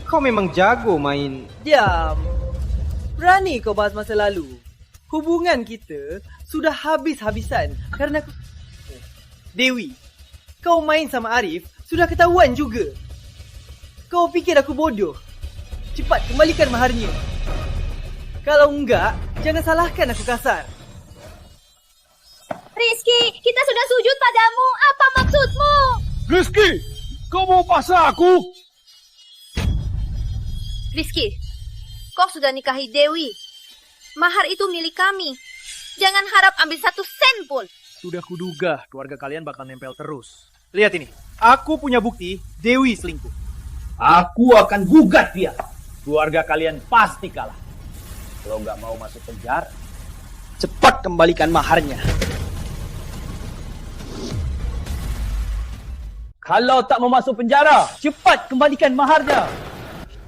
Kau memang jago main. Diam. Berani kau bahas masa lalu. Hubungan kita sudah habis-habisan karena... Dewi, kau main sama Arif sudah ketahuan juga. Kau pikir aku bodoh? Cepat kembalikan maharnya. Kalau enggak, jangan salahkan aku kasar. Rizky, kita sudah sujud padamu. Apa maksudmu? Rizky, kau mau paksa aku? Rizky, kau sudah nikahi Dewi. Mahar itu milik kami. Jangan harap ambil 1 sen pun. Sudah kuduga keluarga kalian bakal nempel terus. Lihat ini, aku punya bukti Dewi selingkuh. Aku akan gugat dia. Keluarga kalian pasti kalah. Kalau nggak mau masuk penjara, cepat kembalikan maharnya. Kalau tak mau masuk penjara, cepat kembalikan maharnya.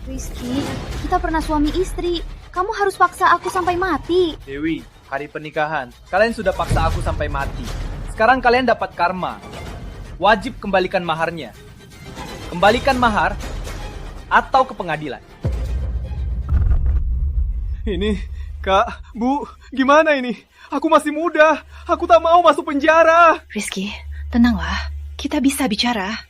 Rizky, kita pernah suami istri. Kamu harus paksa aku sampai mati. Dewi, hari pernikahan, kalian sudah paksa aku sampai mati. Sekarang kalian dapat karma. Wajib kembalikan maharnya. Kembalikan mahar atau ke pengadilan. Ini, Kak, Bu, gimana ini? Aku masih muda. Aku tak mau masuk penjara. Rizky, tenanglah. Kita bisa bicara.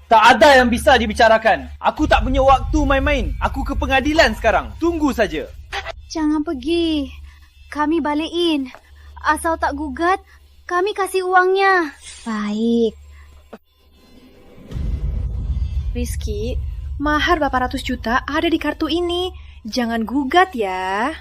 Tak ada yang bisa dibicarakan. Aku tak punya waktu main-main. Aku ke pengadilan sekarang. Tunggu saja. Jangan pergi. Kami balikin. Asal tak gugat, kami kasih uangnya. Baik. Rizky, mahar berapa ratus juta ada di kartu ini. Jangan gugat ya.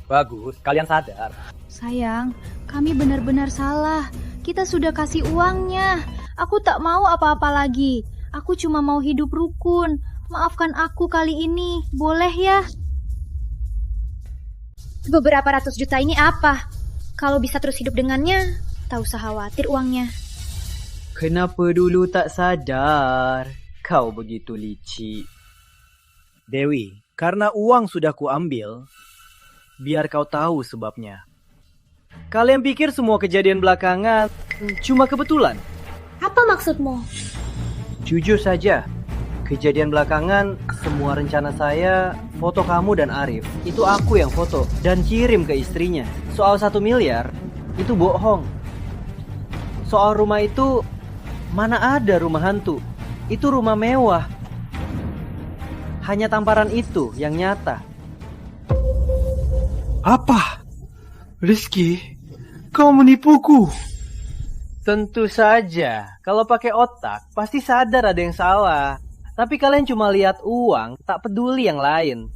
Bagus, kalian sadar. Sayang, kami benar-benar salah. Kita sudah kasih uangnya. Aku tak mau apa-apa lagi. Aku cuma mau hidup rukun. Maafkan aku kali ini, boleh ya? Beberapa ratus juta ini apa? Kalau bisa terus hidup dengannya, tak usah khawatir uangnya. Kenapa dulu tak sadar? Kau begitu licik. Dewi, karena uang sudah kuambil, biar kau tahu sebabnya. Kalian pikir semua kejadian belakangan cuma kebetulan? Apa maksudmu? Jujur saja, kejadian belakangan semua rencana saya, foto kamu dan Arif, itu aku yang foto dan kirim ke istrinya. Soal 1 miliar, itu bohong. Soal rumah itu, mana ada rumah hantu? Itu rumah mewah. Hanya tamparan itu yang nyata. Apa? Rizky, kau menipuku. Tentu saja, kalau pakai otak, pasti sadar ada yang salah. Tapi kalian cuma lihat uang, tak peduli yang lain.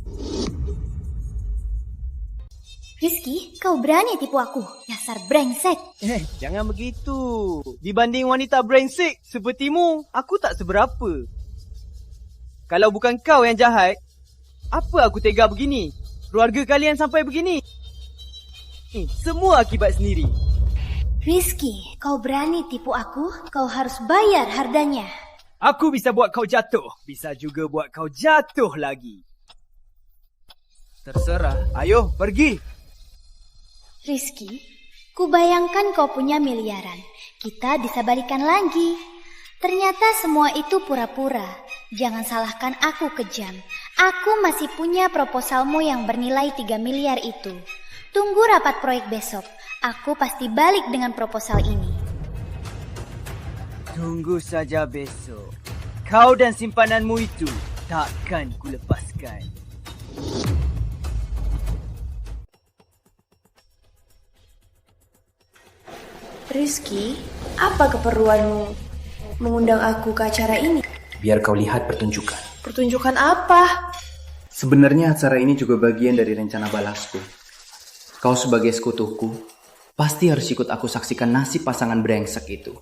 Rizky, kau berani tipu aku, dasar brengsek. Jangan begitu. Dibanding wanita brengsek sepertimu, aku tak seberapa. Kalau bukan kau yang jahat, apa aku tega begini? Keluarga kalian sampai begini. Semua akibat sendiri. Rizky, kau berani tipu aku, kau harus bayar harganya. Aku bisa buat kau jatuh. Bisa juga buat kau jatuh lagi. Terserah. Ayo, pergi. Rizky, kubayangkan kau punya miliaran. Kita bisa balikan lagi. Ternyata semua itu pura-pura. Jangan salahkan aku kejam. Aku masih punya proposalmu yang bernilai 3 miliar itu. Tunggu rapat proyek besok. Aku pasti balik dengan proposal ini. Tunggu saja besok. Kau dan simpananmu itu takkan kulepaskan. Rizky, apa keperluanmu mengundang aku ke acara ini? Biar kau lihat pertunjukan. Pertunjukan apa? Sebenarnya acara ini juga bagian dari rencana balasku. Kau sebagai sekutuku, pasti harus ikut aku saksikan nasib pasangan brengsek itu.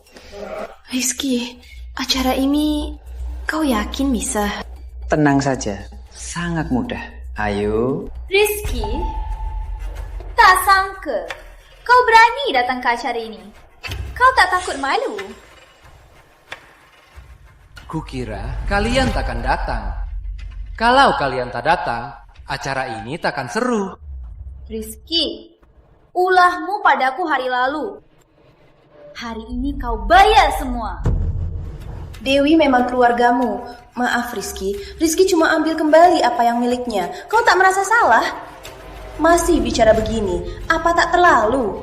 Rizky, acara ini kau yakin bisa? Tenang saja, sangat mudah. Ayo. Rizky, tak sangka kau berani datang ke acara ini. Kau tak takut malu? Kukira kalian takkan datang. Kalau kalian tak datang, acara ini takkan seru. Rizky, ulahmu padaku hari lalu. Hari ini kau bayar semua. Dewi memang keluargamu. Maaf Rizky, Rizky cuma ambil kembali apa yang miliknya. Kau tak merasa salah? Masih bicara begini, apa tak terlalu?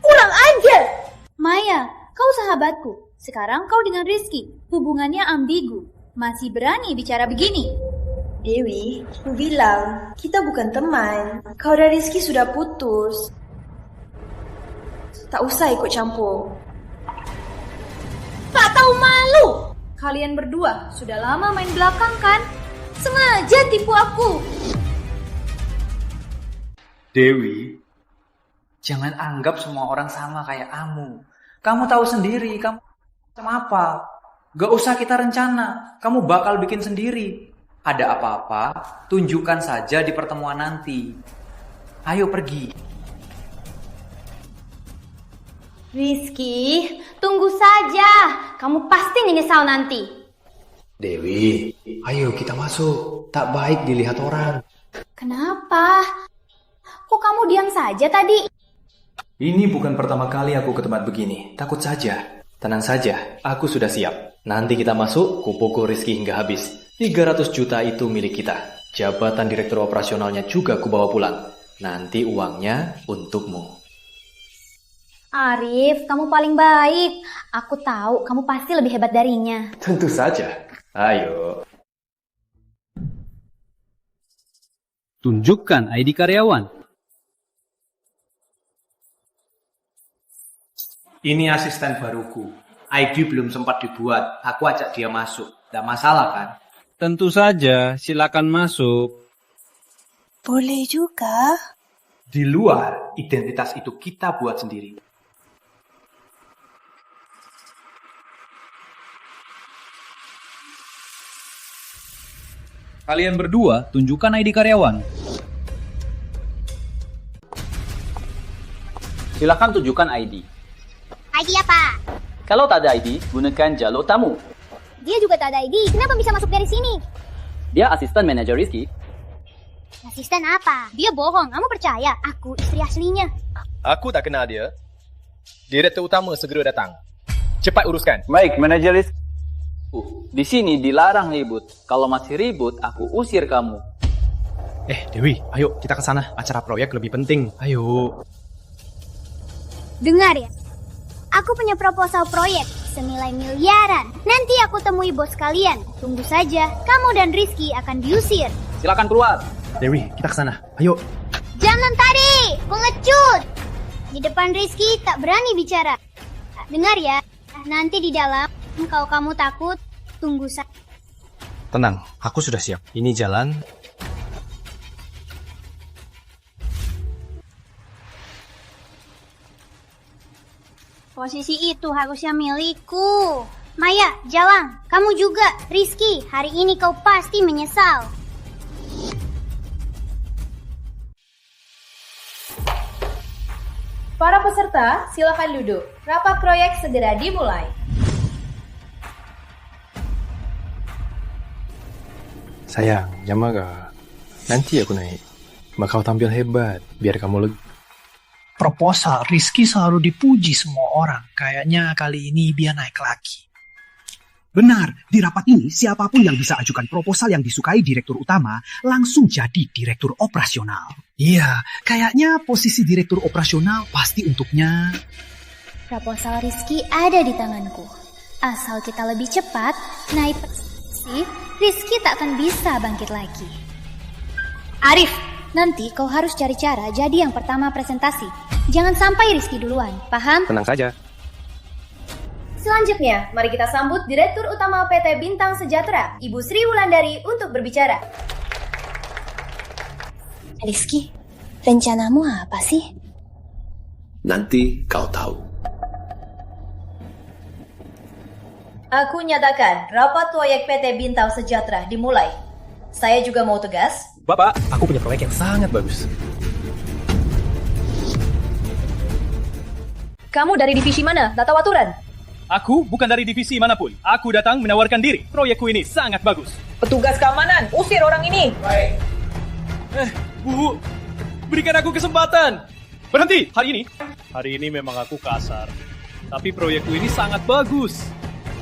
Kurang ajar! Maya, kau sahabatku. Sekarang kau dengan Rizky, hubungannya ambigu. Masih berani bicara begini? Dewi, ku bilang, kita bukan teman. Kau dan Rizky sudah putus. Tak usah ikut campur. Tak tahu malu! Kalian berdua sudah lama main belakang kan? Sengaja tipu aku. Dewi, jangan anggap semua orang sama kayak kamu. Kamu tahu sendiri, kamu macam apa. Gak usah kita rencana, kamu bakal bikin sendiri. Ada apa-apa, tunjukkan saja di pertemuan nanti. Ayo pergi. Rizky, tunggu saja. Kamu pasti menyesal nanti. Dewi, ayo kita masuk. Tak baik dilihat orang. Kenapa? Kok kamu diam saja tadi? Ini bukan pertama kali aku ke tempat begini. Takut saja. Tenang saja, aku sudah siap. Nanti kita masuk, kupukul Rizky hingga habis. 300 juta itu milik kita. Jabatan direktur operasionalnya juga kubawa pulang. Nanti uangnya untukmu. Arif, kamu paling baik. Aku tahu kamu pasti lebih hebat darinya. Tentu saja. Ayo. Tunjukkan ID karyawan. Ini asisten baruku. ID belum sempat dibuat. Aku ajak dia masuk. Tidak masalah kan? Tentu saja, silakan masuk. Boleh juga. Di luar, identitas itu kita buat sendiri. Kalian berdua, tunjukkan ID karyawan. Silakan tunjukkan ID. ID apa? Kalau tak ada ID, gunakan jalur tamu. Dia juga tak ada ID. Kenapa bisa masuk dari sini? Dia asisten manajer Rizky. Asisten apa? Dia bohong. Kamu percaya? Aku istri aslinya. Aku tak kenal dia. Direktur utama segera datang. Cepat uruskan. Baik, manajer Rizky. Di sini dilarang ribut. Kalau masih ribut, aku usir kamu. Dewi, ayo kita ke sana. Acara proyek lebih penting. Ayo. Dengar ya. Aku punya proposal proyek senilai miliaran. Nanti aku temui bos kalian. Tunggu saja, kamu dan Rizky akan diusir. Silakan keluar. Dewi, kita ke sana. Ayo. Jangan tadi, pengecut. Di depan Rizky tak berani bicara. Dengar ya, nanti di dalam kalau kamu takut, tunggu saja. Tenang, aku sudah siap. Ini jalan. Posisi itu harusnya milikku. Maya, Jalang, kamu juga. Rizky, hari ini kau pasti menyesal. Para peserta, silakan duduk. Rapat proyek segera dimulai. Sayang, Yamaga. Nanti aku naik. Bakal tampil hebat, biar kamu lega. Proposal Rizky selalu dipuji semua orang. Kayaknya kali ini dia naik lagi. Benar, di rapat ini siapapun yang bisa ajukan proposal yang disukai direktur utama langsung jadi direktur operasional. Iya, kayaknya posisi direktur operasional pasti untuknya. Proposal Rizky ada di tanganku. Asal kita lebih cepat naik posisi, Rizky tak akan bisa bangkit lagi. Arif, nanti kau harus cari cara jadi yang pertama presentasi. Jangan sampai Rizky duluan, paham? Tenang saja. Selanjutnya, mari kita sambut Direktur Utama PT Bintang Sejahtera, Ibu Sri Wulandari untuk berbicara. Rizky, rencanamu apa sih? Nanti kau tahu. Aku nyatakan rapat proyek PT Bintang Sejahtera dimulai. Saya juga mau tegas. Bapak, aku punya proyek yang sangat bagus. Kamu dari divisi mana? Tak tahu aturan? Aku bukan dari divisi manapun. Aku datang menawarkan diri. Proyekku ini sangat bagus. Petugas keamanan, usir orang ini. Baik. Bu, berikan aku kesempatan. Berhenti, hari ini memang aku kasar. Tapi proyekku ini sangat bagus.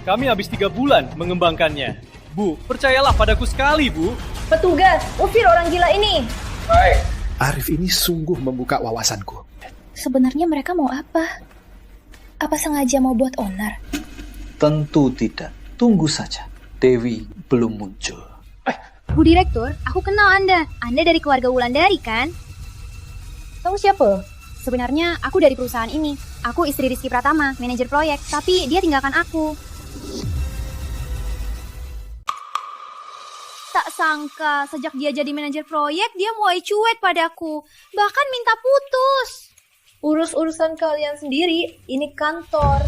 Kami habis 3 bulan mengembangkannya. Bu, percayalah padaku sekali, Bu. Petugas, usir orang gila ini. Baik. Arif ini sungguh membuka wawasanku. Sebenarnya mereka mau apa? Apa sengaja mau buat onar? Tentu tidak. Tunggu saja. Dewi belum muncul. Bu Direktur, aku kenal Anda. Anda dari keluarga Wulandari, kan? Kamu siapa? Sebenarnya aku dari perusahaan ini. Aku istri Rizky Pratama, manajer proyek. Tapi dia tinggalkan aku. Tak sangka, sejak dia jadi manajer proyek, dia mulai cuek padaku. Bahkan minta putus. Urus-urusan kalian sendiri, ini kantor.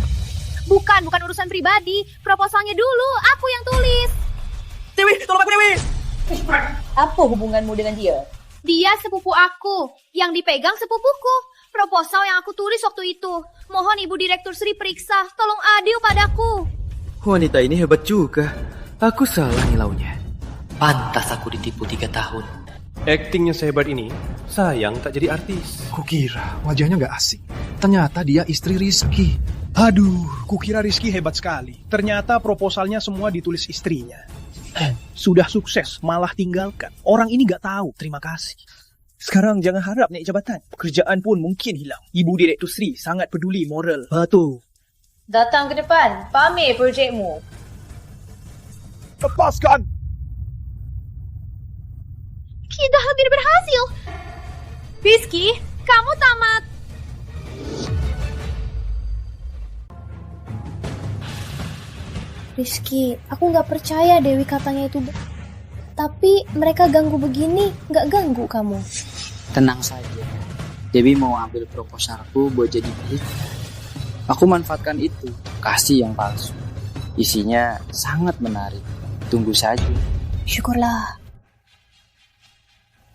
Bukan urusan pribadi. Proposalnya dulu, aku yang tulis. Dewi, tolong aku Dewi! Apa hubunganmu dengan dia? Dia sepupu aku, yang dipegang sepupuku. Proposal yang aku tulis waktu itu. Mohon Ibu Direktur Sri periksa, tolong adil padaku. Wanita ini hebat juga. Aku salah nilaunya. Pantas aku ditipu 3 tahun. Aktingnya sehebat ini, sayang tak jadi artis. Kukira wajahnya gak asing. Ternyata dia istri Rizky. Aduh, kukira Rizky hebat sekali. Ternyata proposalnya semua ditulis istrinya. Sudah sukses, malah tinggalkan. Orang ini gak tahu, terima kasih. Sekarang jangan harap naik jabatan. Pekerjaan pun mungkin hilang. Ibu Direktur Sri sangat peduli moral. Betul. Datang ke depan, pamer projekmu. Lepaskan! Kita hampir berhasil. Rizky, kamu tamat. Rizky, aku nggak percaya Dewi katanya itu. Tapi mereka ganggu begini, nggak ganggu kamu. Tenang saja. Dewi mau ambil proposalku buat jadi milik. Aku manfaatkan itu, kasih yang palsu. Isinya sangat menarik. Tunggu saja. Syukurlah.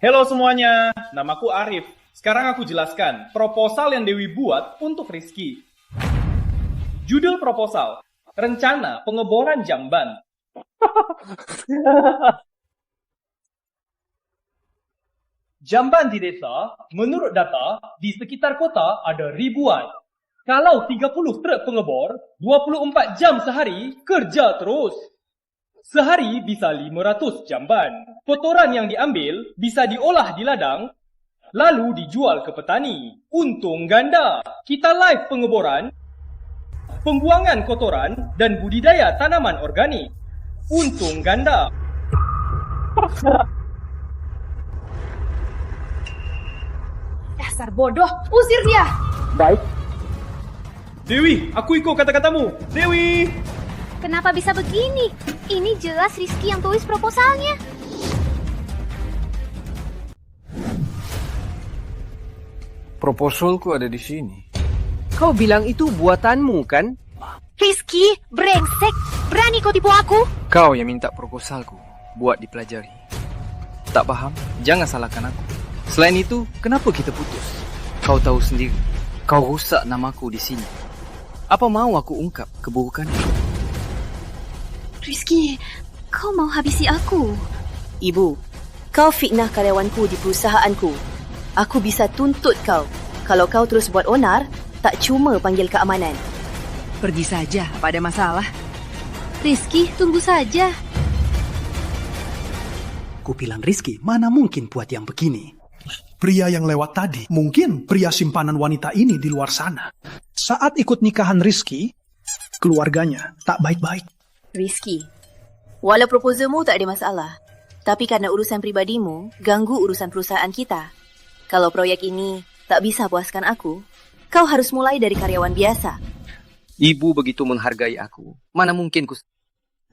Halo semuanya, namaku Arif. Sekarang aku jelaskan proposal yang Dewi buat untuk Rizky. Judul proposal, Rencana Pengeboran Jamban. Jamban di desa, menurut data, di sekitar kota ada ribuan. Kalau 30 truk pengebor, 24 jam sehari, kerja terus. Sehari bisa 500 jamban. Kotoran yang diambil bisa diolah di ladang, lalu dijual ke petani. Untung ganda. Kita live pengeboran, pembuangan kotoran, dan budidaya tanaman organik. Untung ganda. Dasar bodoh, usir dia. Baik. Dewi, aku ikut kata-katamu. Dewi! Kenapa bisa begini? Ini jelas Rizky yang tulis proposalnya. Proposalku ada di sini. Kau bilang itu buatanmu, kan? Rizky, brengsek. Berani kau tipu aku? Kau yang minta proposalku buat dipelajari. Tak paham? Jangan salahkan aku. Selain itu, kenapa kita putus? Kau tahu sendiri. Kau rusak namaku di sini. Apa mau aku ungkap keburukannya? Rizky, kau mau habisi aku? Ibu, kau fitnah karyawanku di perusahaanku. Aku bisa tuntut kau. Kalau kau terus buat onar, tak cuma panggil keamanan. Pergi saja, apa ada masalah? Rizky, tunggu saja. Ku bilang Rizky, mana mungkin buat yang begini? Pria yang lewat tadi, mungkin pria simpanan wanita ini di luar sana. Saat ikut nikahan Rizky, keluarganya tak baik-baik. Rizky, walau proposalmu tak ada masalah, tapi karena urusan pribadimu, ganggu urusan perusahaan kita. Kalau proyek ini tak bisa puaskan aku, kau harus mulai dari karyawan biasa. Ibu begitu menghargai aku. Mana mungkin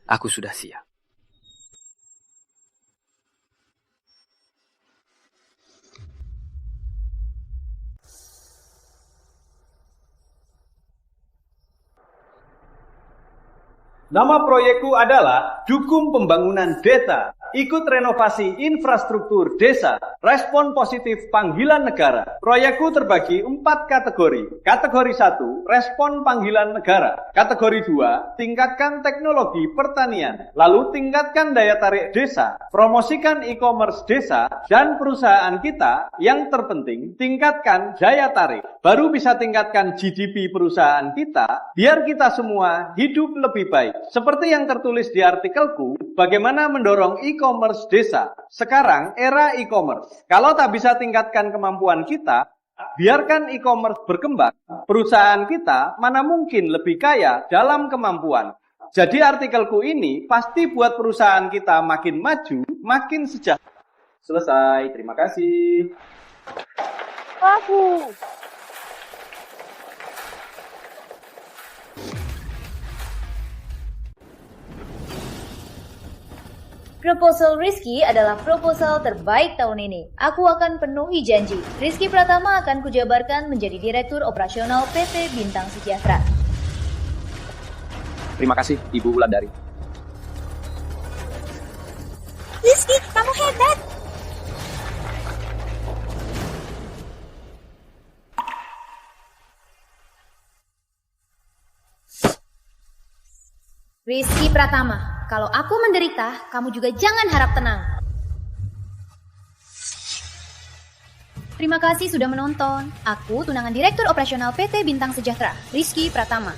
aku sudah siap. Nama proyekku adalah Dukung Pembangunan Desa. Ikut renovasi infrastruktur desa. Respon positif panggilan negara. Proyekku terbagi 4 kategori. Kategori 1, respon panggilan negara. Kategori 2, tingkatkan teknologi pertanian. Lalu tingkatkan daya tarik desa. Promosikan e-commerce desa. Dan perusahaan kita yang terpenting, tingkatkan daya tarik. Baru bisa tingkatkan GDP perusahaan kita, biar kita semua hidup lebih baik. Seperti yang tertulis di artikelku, bagaimana mendorong e-commerce desa. Sekarang era e-commerce. Kalau tak bisa tingkatkan kemampuan kita, biarkan e-commerce berkembang. Perusahaan kita mana mungkin lebih kaya dalam kemampuan. Jadi artikelku ini pasti buat perusahaan kita makin maju, makin sejahtera. Selesai, terima kasih. Aku. Proposal Rizky adalah proposal terbaik tahun ini. Aku akan penuhi janji. Rizky Pratama akan kujabarkan menjadi Direktur Operasional PT Bintang Sejahtera. Terima kasih, Ibu Wulandari. Rizky, kamu hebat. Rizky Pratama, kalau aku menderita, kamu juga jangan harap tenang. Terima kasih sudah menonton. Aku tunangan Direktur Operasional PT Bintang Sejahtera, Rizky Pratama.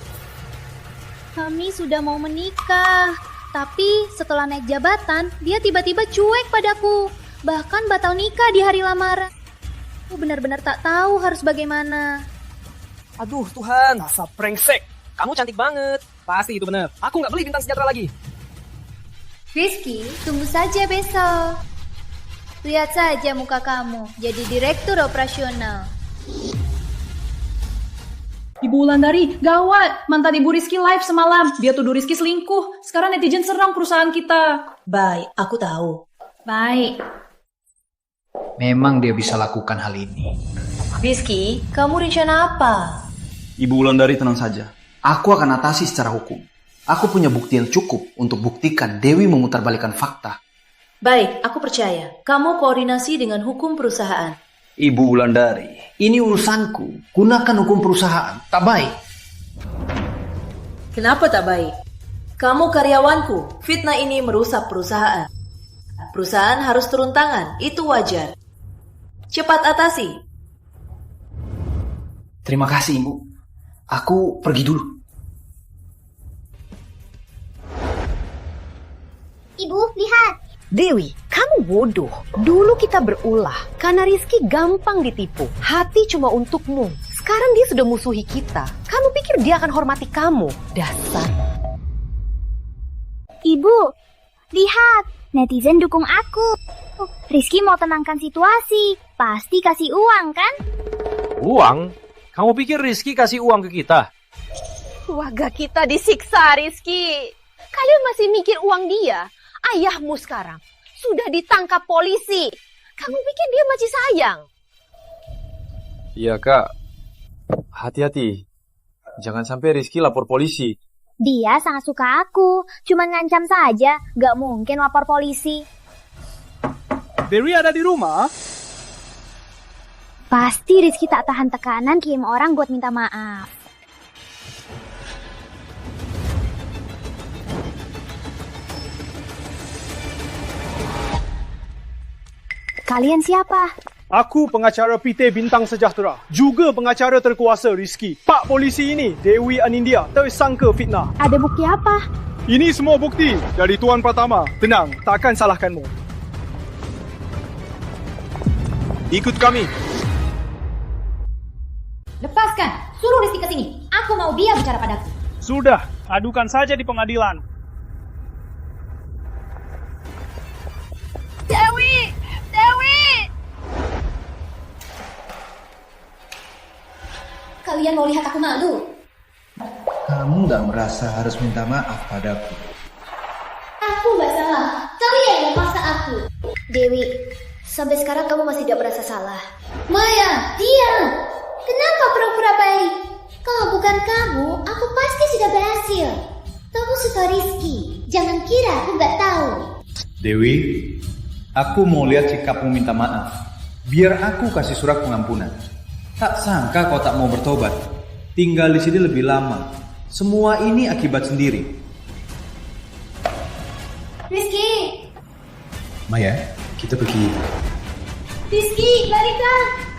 Kami sudah mau menikah, tapi setelah naik jabatan, dia tiba-tiba cuek padaku. Bahkan batal nikah di hari lamaran. Aku benar-benar tak tahu harus bagaimana. Aduh Tuhan, dasar brengsek. Kamu cantik banget. Pasti itu benar. Aku nggak beli bintang sejahtera lagi. Rizky, tunggu saja besok. Lihat saja muka kamu jadi direktur operasional. Ibu Wulandari, gawat. Mantan Ibu Rizky live semalam. Dia tuduh Rizky selingkuh. Sekarang netizen serang perusahaan kita. Baik, aku tahu. Baik. Memang dia bisa lakukan hal ini. Rizky, kamu rencana apa? Ibu Wulandari tenang saja. Aku akan atasi secara hukum. Aku punya bukti yang cukup untuk buktikan Dewi memutarbalikkan fakta. Baik, aku percaya. Kamu koordinasi dengan hukum perusahaan. Ibu Wulandari, ini urusanku. Gunakan hukum perusahaan. Tak baik. Kenapa tak baik? Kamu karyawanku. Fitnah ini merusak perusahaan. Perusahaan harus turun tangan. Itu wajar. Cepat atasi. Terima kasih, Ibu. Aku pergi dulu. Ibu, lihat. Dewi, kamu bodoh. Dulu kita berulah karena Rizky gampang ditipu. Hati cuma untukmu. Sekarang dia sudah musuhi kita. Kamu pikir dia akan hormati kamu? Dasar. Ibu, lihat. Netizen dukung aku. Rizky mau tenangkan situasi. Pasti kasih uang, kan? Uang? Kamu pikir Rizky kasih uang ke kita? Warga kita disiksa, Rizky. Kalian masih mikir uang dia? Ayahmu sekarang sudah ditangkap polisi. Kamu pikir dia masih sayang? Iya, Kak. Hati-hati. Jangan sampai Rizky lapor polisi. Dia sangat suka aku. Cuma ngancam saja. Gak mungkin lapor polisi. Dewi ada di rumah? Pasti Rizky tak tahan tekanan kirim orang buat minta maaf. Kalian siapa? Aku pengacara PT Bintang Sejahtera. Juga pengacara terkuasa Rizky. Pak polisi ini, Dewi Anindya, tersangka fitnah. Ada bukti apa? Ini semua bukti dari Tuan Pratama. Tenang, takkan salahkanmu. Ikut kami. Lepaskan. Suruh Rizky ke sini. Aku mau dia bicara padaku. Sudah, adukan saja di pengadilan. Dewi! Dewi! Kalian mau lihat aku malu? Kamu gak merasa harus minta maaf padaku? Aku gak salah. Kalian yang paksa aku. Dewi, sampai sekarang kamu masih tidak merasa salah. Maya, diam! Kenapa pura-pura baik? Kalau bukan kamu, aku pasti sudah berhasil. Kamu suka Rizky. Jangan kira aku gak tahu. Dewi, aku mau lihat sikapmu minta maaf. Biar aku kasih surat pengampunan. Tak sangka kau tak mau bertobat. Tinggal di sini lebih lama. Semua ini akibat sendiri. Rizky! Maya, kita pergi. Rizky, baliklah!